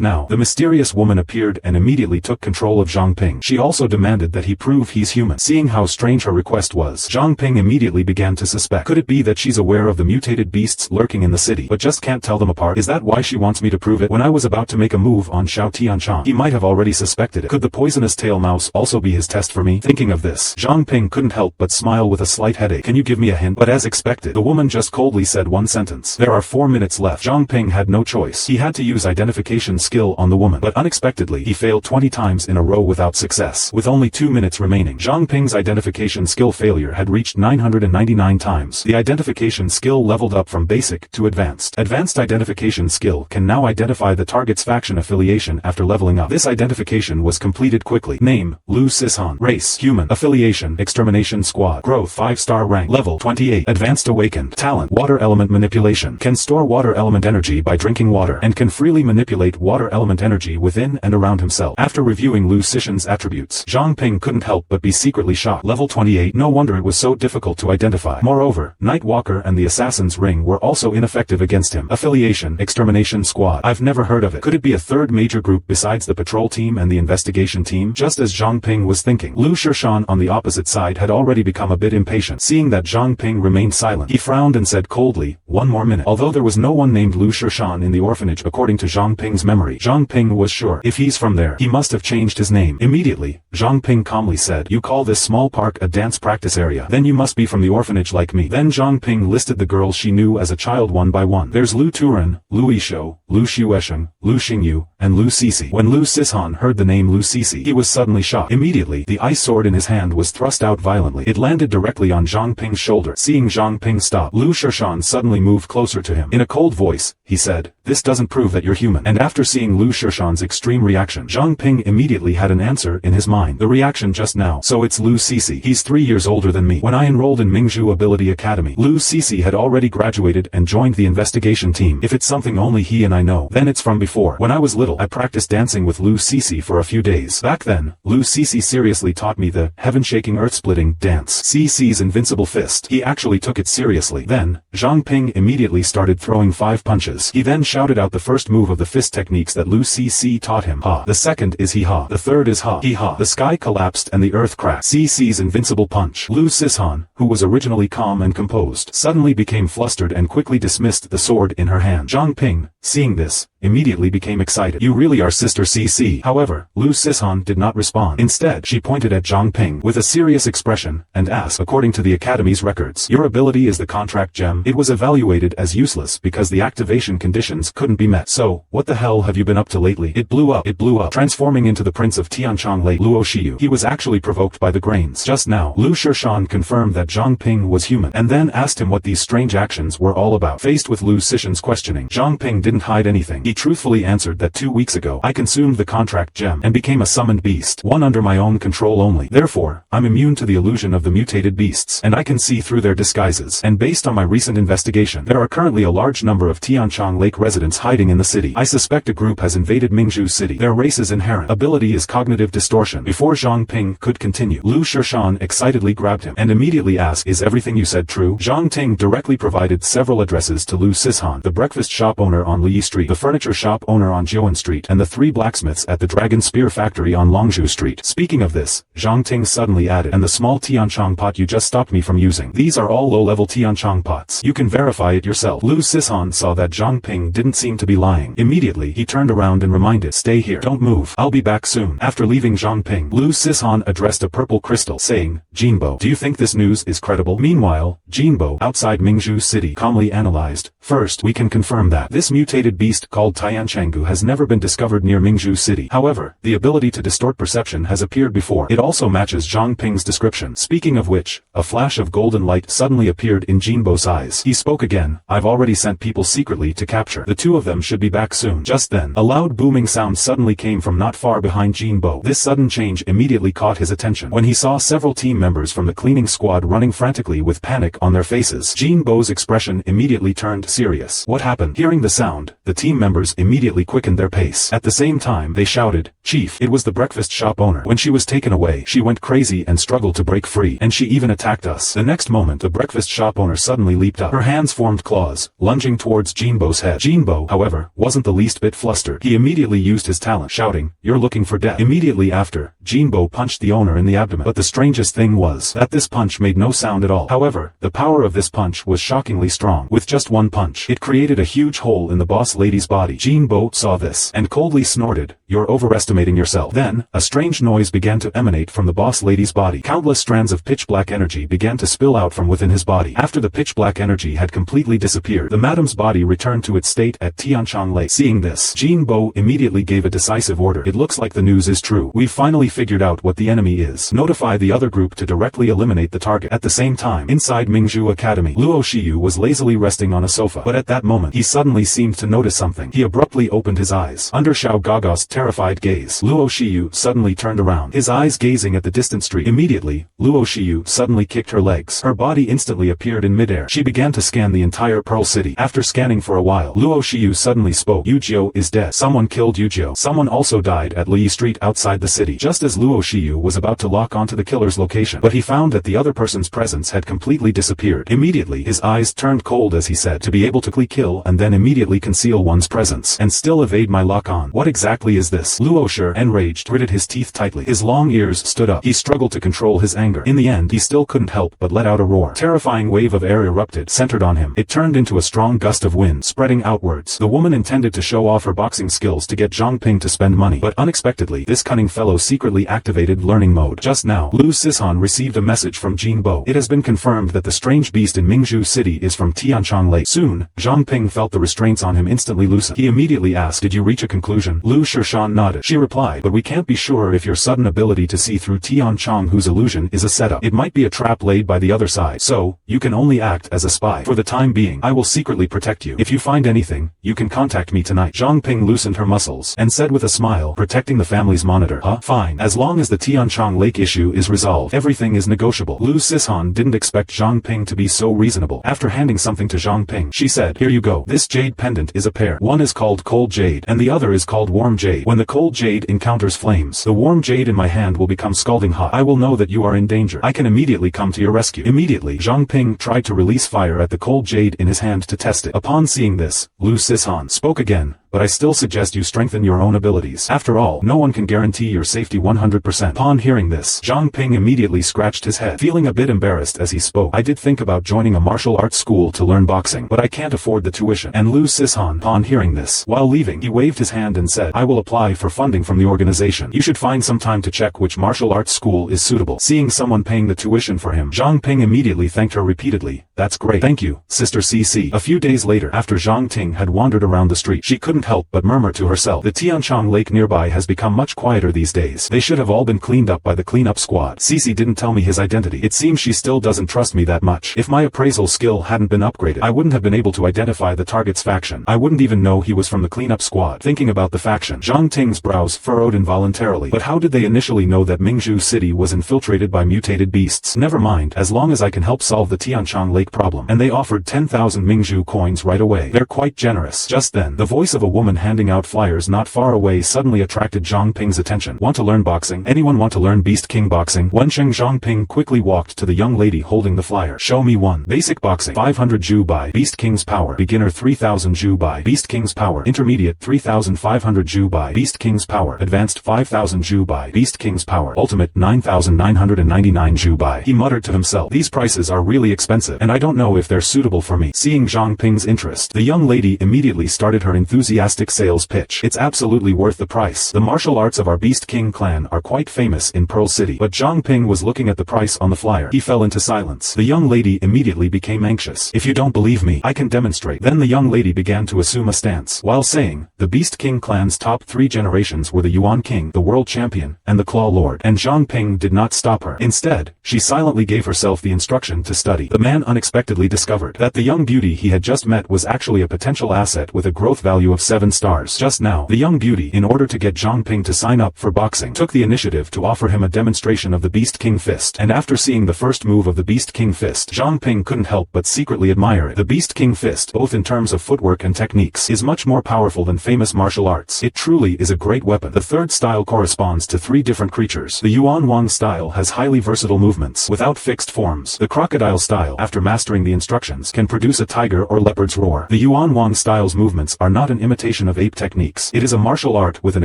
now, the mysterious woman appeared and immediately took control of Zhang Ping. She also demanded that he prove he's human. Seeing how strange her request was, Zhang Ping immediately began to suspect. Could it be that she's aware of the mutated beasts lurking in the city, but just can't tell them apart? Is that why she wants me to prove it? When I was about to make a move on Xiao Tianchang, he might have already suspected it. Could the poisonous tail mouse also be his test for me? Thinking of this, Zhang Ping couldn't help but smile with a slight headache. Can you give me a hint? But as expected, the woman just coldly said one sentence. There are 4 minutes left. Zhang Ping had no choice. He had to use identification skill on the woman, but unexpectedly, he failed 20 times in a row without success. With only 2 minutes remaining, Zhang Ping's identification skill failure had reached 999 times. The identification skill leveled up from basic to advanced. Advanced identification skill can now identify the target's faction affiliation after leveling up. This identification was completed quickly. Name, Lu Sishan. Race, human. Affiliation, extermination squad. Growth, 5-star rank. Level, 28. Advanced awakened. Talent, water element manipulation. Can store water element energy by drinking water, and can freely manipulate water element energy within and around himself. After reviewing Lu Sishan's attributes, Zhang Ping couldn't help but be secretly shocked. Level 28. No wonder it was so difficult to identify. Moreover, Nightwalker and the Assassin's Ring were also ineffective against him. Affiliation, extermination squad. I've never heard of it. Could it be a third major group besides the patrol team and the investigation team? Just as Zhang Ping was thinking, Lu Shishan on the opposite side had already become a bit impatient. Seeing that Zhang Ping remained silent, he frowned and said coldly, 1 more minute. Although there was no one named Lu Shishan in the orphanage according to Zhang Ping's memory, Zhang Ping was sure, if he's from there, he must have changed his name. Immediately, Zhang Ping calmly said, you call this small park a dance practice area? Then you must be from the orphanage like me. Then Zhang Ping listed the girls she knew as a child one by one. There's Lu Turan, Lu Yishou, Lu Xuesheng, Lu Xingyu, and Lu Sisi. When Lu Sishan heard the name Lu Sisi, he was suddenly shocked. Immediately, the ice sword in his hand was thrust out violently. It landed directly on Zhang Ping's shoulder. Seeing Zhang Ping stop, Lu Shishan suddenly moved closer to him. In a cold voice, he said, this doesn't prove that you're human. And after seeing Lu Shishan's extreme reaction, Zhang Ping immediately had an answer in his mind. The reaction just now. So it's Lu Sisi. He's 3 years older than me. When I enrolled in Mingzhu Ability Academy, Lu Sisi had already graduated and joined the investigation team. If it's something only he and I know, then it's from before. When I was little, I practiced dancing with Lu Sisi for a few days. Back then, Lu Sisi seriously taught me the heaven-shaking earth-splitting dance. Sisi's invincible fist. He actually took it seriously. Then, Zhang Ping immediately started throwing 5 punches. He then shouted out the first move of the fist techniques that Lu Sisi taught him. Ha. The second is he ha. The third is ha. He ha. The sky collapsed and the earth cracked. Sisi's invincible punch. Lu Sishan, who was originally calm and composed, suddenly became flustered and quickly dismissed the sword in her hand. Zhang Ping, seeing this, immediately became excited. You really are Sister Cici. However, Lu Sishan did not respond. Instead, she pointed at Zhang Ping with a serious expression and asked, according to the Academy's records, your ability is the contract gem. It was evaluated as useless because the activation conditions couldn't be met. So, what the hell have you been up to lately? It blew up, transforming into the Prince of Tianchang Lake, Luo Shiyu. He was actually provoked by the grains. Just now, Lu Shishan confirmed that Zhang Ping was human, and then asked him what these strange actions were all about. Faced with Lu Sishan's questioning, Zhang Ping didn't hide said anything. He truthfully answered that 2 weeks ago I consumed the contract gem and became a summoned beast, one under my own control only. Therefore, I'm immune to the illusion of the mutated beasts, and I can see through their disguises. And based on my recent investigation, there are currently a large number of Tianchang Lake residents hiding in the city. I suspect a group has invaded Mingzhu City. Their race's inherent ability is cognitive distortion. Before Zhang Ping could continue, Lu Shishan excitedly grabbed him and immediately asked, "Is everything you said true?" Zhang Ting directly provided several addresses to Lu Sishan, the breakfast shop owner on Liyi Street, the furniture shop owner on Jiuan Street, and the 3 blacksmiths at the Dragon Spear Factory on Longzhu Street. Speaking of this, Zhang Ting suddenly added, "And the small Tianchang pot you just stopped me from using. These are all low-level Tianchang pots. You can verify it yourself." Lu Sishan saw that Zhang Ping didn't seem to be lying. Immediately, he turned around and reminded, "Stay here. Don't move. I'll be back soon." After leaving Zhang Ping, Lu Sishan addressed a purple crystal, saying, "Jinbo, do you think this news is credible?" Meanwhile, Jinbo, outside Mingzhu City, calmly analyzed, "First, we can confirm that this mutated beast called Tianchangu has never been discovered near Mingzhu City. However, the ability to distort perception has appeared before. It also matches Zhang Ping's description." Speaking of which, a flash of golden light suddenly appeared in Jinbo's eyes. He spoke again, "I've already sent people secretly to capture. The 2 of them should be back soon." Just then, a loud booming sound suddenly came from not far behind Jinbo. This sudden change immediately caught his attention. When he saw several team members from the cleaning squad running frantically with panic on their faces, Jinbo's expression immediately turned serious. "What happened?" Hearing the sound, the team members immediately quickened their pace. At the same time, they shouted, "Chief, it was the breakfast shop owner. When she was taken away, she went crazy and struggled to break free, and she even attacked us." The next moment, the breakfast shop owner suddenly leaped up. Her hands formed claws, lunging towards Jinbo's head. Jinbo, however, wasn't the least bit flustered. He immediately used his talent, shouting, "You're looking for death." Immediately after, Jinbo punched the owner in the abdomen. But the strangest thing was that this punch made no sound at all. However, the power of this punch was shockingly strong. With just one punch, it created a huge hole in the boss lady's body. Jinbo saw this and coldly snorted, "You're overestimating yourself." Then, a strange noise began to emanate from the boss lady's body. Countless strands of pitch-black energy began to spill out from within his body. After the pitch-black energy had completely disappeared, the madam's body returned to its state at Tianchang Lake. Seeing this, Jinbo immediately gave a decisive order. "It looks like the news is true. We've finally figured out what the enemy is. Notify the other group to directly eliminate the target." At the same time, inside Mingzhu Academy, Luo Shiyu was lazily resting on a sofa. But at that moment, he suddenly seemed to notice something. He abruptly opened his eyes. Under Xiao Gaga's terrified gaze, Luo Shiyu suddenly turned around, his eyes gazing at the distant street. Immediately, Luo Shiyu suddenly kicked her legs. Her body instantly appeared in midair. She began to scan the entire Pearl City. After scanning for a while, Luo Shiyu suddenly spoke. "Yujio is dead. Someone killed Yujio. Someone also died at Liyi Street outside the city." Just as Luo Shiyu was about to lock onto the killer's location, but he found that the other person's presence had completely disappeared. Immediately, his eyes turned cold as he said, "To be able to quickly kill and then immediately conceal one's presence and still evade my lock-on. What exactly is this?" Luo Shi, enraged, gritted his teeth tightly. His long ears stood up. He struggled to control his anger. In the end, he still couldn't help but let out a roar. Terrifying wave of air erupted, centered on him. It turned into a strong gust of wind, spreading outwards. The woman intended to show off her boxing skills to get Zhang Ping to spend money, but unexpectedly, this cunning fellow secretly activated learning mode. Just now, Lu Sishan received a message from Jinbo. It has been confirmed that the strange beast in Mingzhu City is from Tianchang Lake. Soon, Zhang Ping felt the restraints on him instantly loosen. He immediately asked, "Did you reach a conclusion?" Lu Shishan nodded. She replied, "But we can't be sure if your sudden ability to see through Tianchang's illusion is a setup. It might be a trap laid by the other side. So, you can only act as a spy. For the time being, I will secretly protect you. If you find anything, you can contact me tonight." Zhang Ping loosened her muscles and said with a smile, "Protecting the family's monitor, huh? Fine. As long as the Tianchang Lake issue is resolved, everything is negotiable." Lu Sishan didn't expect Zhang Ping to be so reasonable. After handing something to Zhang Ping, she said, "Here you go. This jade pendant is a pair. One is called cold jade, and the other is called warm jade. When the cold jade encounters flames, the warm jade in my hand will become scalding hot. I will know that you are in danger. I can immediately come to your rescue." Immediately, Zhang Ping tried to release fire at the cold jade in his hand to test it. Upon seeing this, Lu Sishan spoke again, "But I still suggest you strengthen your own abilities. After all, no one can guarantee your safety 100%. Upon hearing this, Zhang Ping immediately scratched his head, feeling a bit embarrassed as he spoke. "I did think about joining a martial arts school to learn boxing, but I can't afford the tuition." And Lu Sishan, upon hearing this, while leaving, he waved his hand and said, "I will apply for funding from the organization. You should find some time to check which martial arts school is suitable." Seeing someone paying the tuition for him, Zhang Ping immediately thanked her repeatedly. "That's great. Thank you, Sister CC." A few days later, after Zhang Ting had wandered around the street, she couldn't couldn't help but murmur to herself. The Tianchang Lake nearby has become much quieter these days. They should have all been cleaned up by the cleanup squad. Cece didn't tell me his identity. It seems she still doesn't trust me that much. If my appraisal skill hadn't been upgraded, I wouldn't have been able to identify the target's faction. I wouldn't even know he was from the cleanup squad. Thinking about the faction, Zhang Ting's brows furrowed involuntarily. But how did they initially know that Mingzhu City was infiltrated by mutated beasts? Never mind, as long as I can help solve the Tianchang Lake problem. And they offered 10,000 Mingzhu coins right away. They're quite generous. Just then, the voice of a woman handing out flyers not far away suddenly attracted Zhang Ping's attention. Want to learn boxing? Anyone want to learn Beast King boxing? Wensheng. Zhang Ping quickly walked to the young lady holding the flyer. Show me one. Basic boxing. 500 Ju by Beast King's power. Beginner 3000 Ju by Beast King's power. Intermediate 3500 Ju by Beast King's power. Advanced 5000 Ju by Beast King's power. Ultimate 9999 Ju by. He muttered to himself. These prices are really expensive, and I don't know if they're suitable for me. Seeing Zhang Ping's interest, the young lady immediately started her enthusiastic sales pitch. It's absolutely worth the price. The martial arts of our Beast King clan are quite famous in Pearl City. But Zhang Ping was looking at the price on the flyer. He fell into silence. The young lady immediately became anxious. If you don't believe me, I can demonstrate. Then the young lady began to assume a stance, while saying, the Beast King clan's top 3 generations were the Yuan King, the World Champion, and the Claw Lord. And Zhang Ping did not stop her. Instead, she silently gave herself the instruction to study. The man unexpectedly discovered that the young beauty he had just met was actually a potential asset with a growth value of 7 stars. Just now, the young beauty, in order to get Zhang Ping to sign up for boxing, took the initiative to offer him a demonstration of the Beast King fist. And after seeing the first move of the Beast King fist, Zhang Ping couldn't help but secretly admire it. The Beast King fist, both in terms of footwork and techniques, is much more powerful than famous martial arts. It truly is a great weapon. The third style corresponds to 3 different creatures. The Yuan Wang style has highly versatile movements without fixed forms. The crocodile style, after mastering the instructions, can produce a tiger or leopard's roar. The Yuan Wang style's movements are not an imitation of ape techniques. It is a martial art with an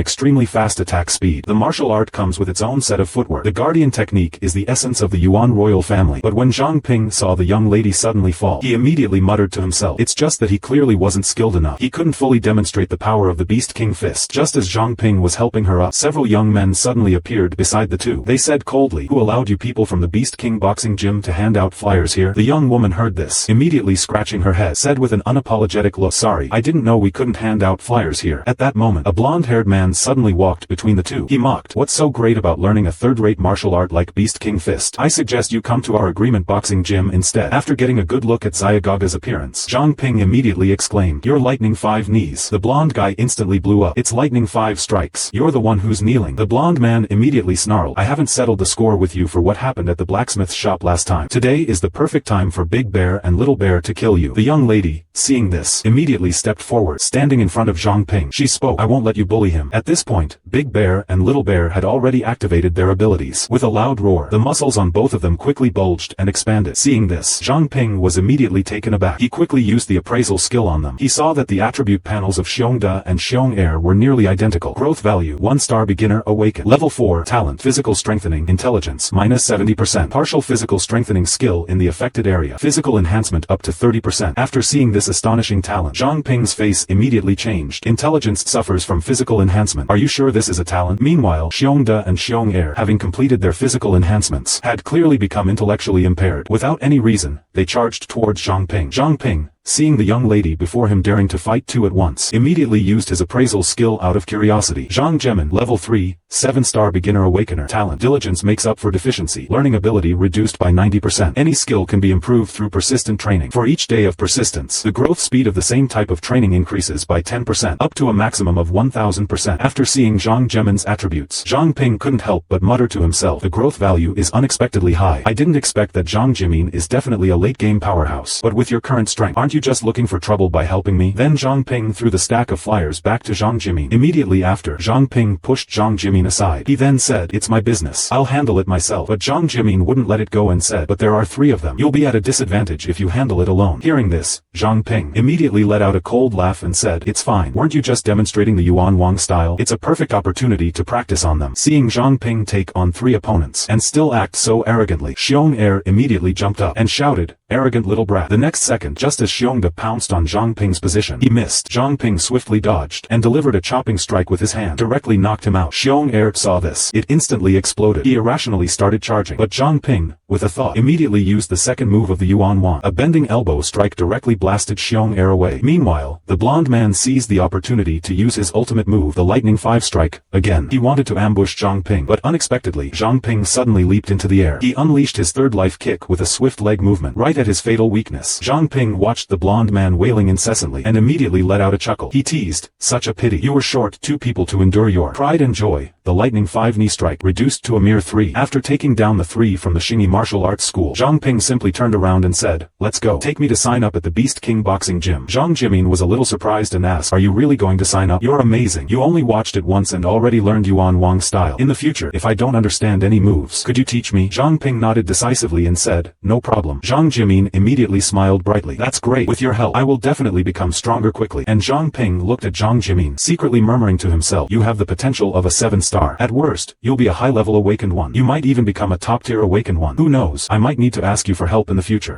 extremely fast attack speed. The martial art comes with its own set of footwork. The guardian technique is the essence of the Yuan royal family. But when Zhang Ping saw the young lady suddenly fall, he immediately muttered to himself. It's just that he clearly wasn't skilled enough. He couldn't fully demonstrate the power of the Beast King fist. Just as Zhang Ping was helping her up, several young men suddenly appeared beside the two. They said coldly, who allowed you people from the Beast King boxing gym to hand out flyers here? The young woman heard this, immediately scratching her head, said with an unapologetic look, sorry, I didn't know we couldn't hand out flyers here. At that moment, a blonde-haired man suddenly walked between the two. He mocked, what's so great about learning a third-rate martial art like Beast King fist? I suggest you come to our agreement boxing gym instead. After getting a good look at Xiaogaga's appearance, Zhang Ping immediately exclaimed, you're lightning 5 knees. The blonde guy instantly blew up. It's lightning 5 strikes. You're the one who's kneeling. The blonde man immediately snarled, I haven't settled the score with you for what happened at the blacksmith's shop last time. Today is the perfect time for Big Bear and Little Bear to kill you. The young lady, seeing this, immediately stepped forward, standing in front of Zhang Ping. She spoke, I won't let you bully him. At this point, Big Bear and Little Bear had already activated their abilities. With a loud roar, the muscles on both of them quickly bulged and expanded. Seeing this, Zhang Ping was immediately taken aback. He quickly used the appraisal skill on them. He saw that the attribute panels of Xiongda and Xiong were nearly identical. Growth value, 1 star beginner awaken. Level 4, talent, physical strengthening, intelligence, -70%. Partial physical strengthening skill in the affected area. Physical enhancement up to 30%. After seeing this astonishing talent, Zhang Ping's face immediately changed. Intelligence suffers from physical enhancement. Are you sure this is a talent? Meanwhile, Xiongda and Xiong having completed their physical enhancements, had clearly become intellectually impaired. Without any reason, they charged towards Zhang Ping. Zhang Ping, seeing the young lady before him daring to fight 2 at once, immediately used his appraisal skill out of curiosity. Zhang Zemin, level 3, 7-star beginner awakener. Talent, diligence makes up for deficiency. Learning ability reduced by 90%. Any skill can be improved through persistent training. For each day of persistence, the growth speed of the same type of training increases by 10%, up to a maximum of 1000%. After seeing Zhang Zemin's attributes, Zhang Ping couldn't help but mutter to himself, the growth value is unexpectedly high. I didn't expect that Zhang Zemin is definitely a late-game powerhouse. But with your current strength, aren't you just looking for trouble by helping me? Then Zhang Ping threw the stack of flyers back to Zhang Zemin. Immediately after, Zhang Ping pushed Zhang Zemin aside. He then said, it's my business. I'll handle it myself. But Zhang Zemin wouldn't let it go and said, but there are 3 of them. You'll be at a disadvantage if you handle it alone. Hearing this, Zhang Ping immediately let out a cold laugh and said, it's fine. Weren't you just demonstrating the Yuan Wang style? It's a perfect opportunity to practice on them. Seeing Zhang Ping take on 3 opponents and still act so arrogantly, Xiong immediately jumped up and shouted, arrogant little brat. The next second, just as Xiongda pounced on Zhang Ping's position, he missed. Zhang Ping swiftly dodged and delivered a chopping strike with his hand, directly knocked him out. Xiong Er saw this. It instantly exploded. He irrationally started charging, but Zhang Ping, with a thought, immediately used the second move of the Yuan Wan. A bending elbow strike directly blasted Xiong Er away. Meanwhile, the blonde man seized the opportunity to use his ultimate move, the lightning 5 strike, again. He wanted to ambush Zhang Ping, but unexpectedly, Zhang Ping suddenly leaped into the air. He unleashed his third life kick with a swift leg movement, right at his fatal weakness. Zhang Ping watched the blonde man wailing incessantly and immediately let out a chuckle. He teased, "Such a pity. You were short 2 people to endure your pride and joy." The lightning 5 knee strike reduced to a mere 3. After taking down the 3 from the Xingyi martial arts school, Zhang Ping simply turned around and said, "Let's go. Take me to sign up at the Beast King boxing gym." Zhang Jimin was a little surprised and asked, "Are you really going to sign up? You're amazing. You only watched it once and already learned Yuan Wang style. In the future, if I don't understand any moves, could you teach me?" Zhang Ping nodded decisively and said, "No problem." Zhang Jimin immediately smiled brightly. "That's great. With your help, I will definitely become stronger quickly." And Zhang Ping looked at Zhang Jimin, secretly murmuring to himself, "You have the potential of a 7-star. At worst, you'll be a high-level awakened one. You might even become a top-tier awakened one. Who knows? I might need to ask you for help in the future."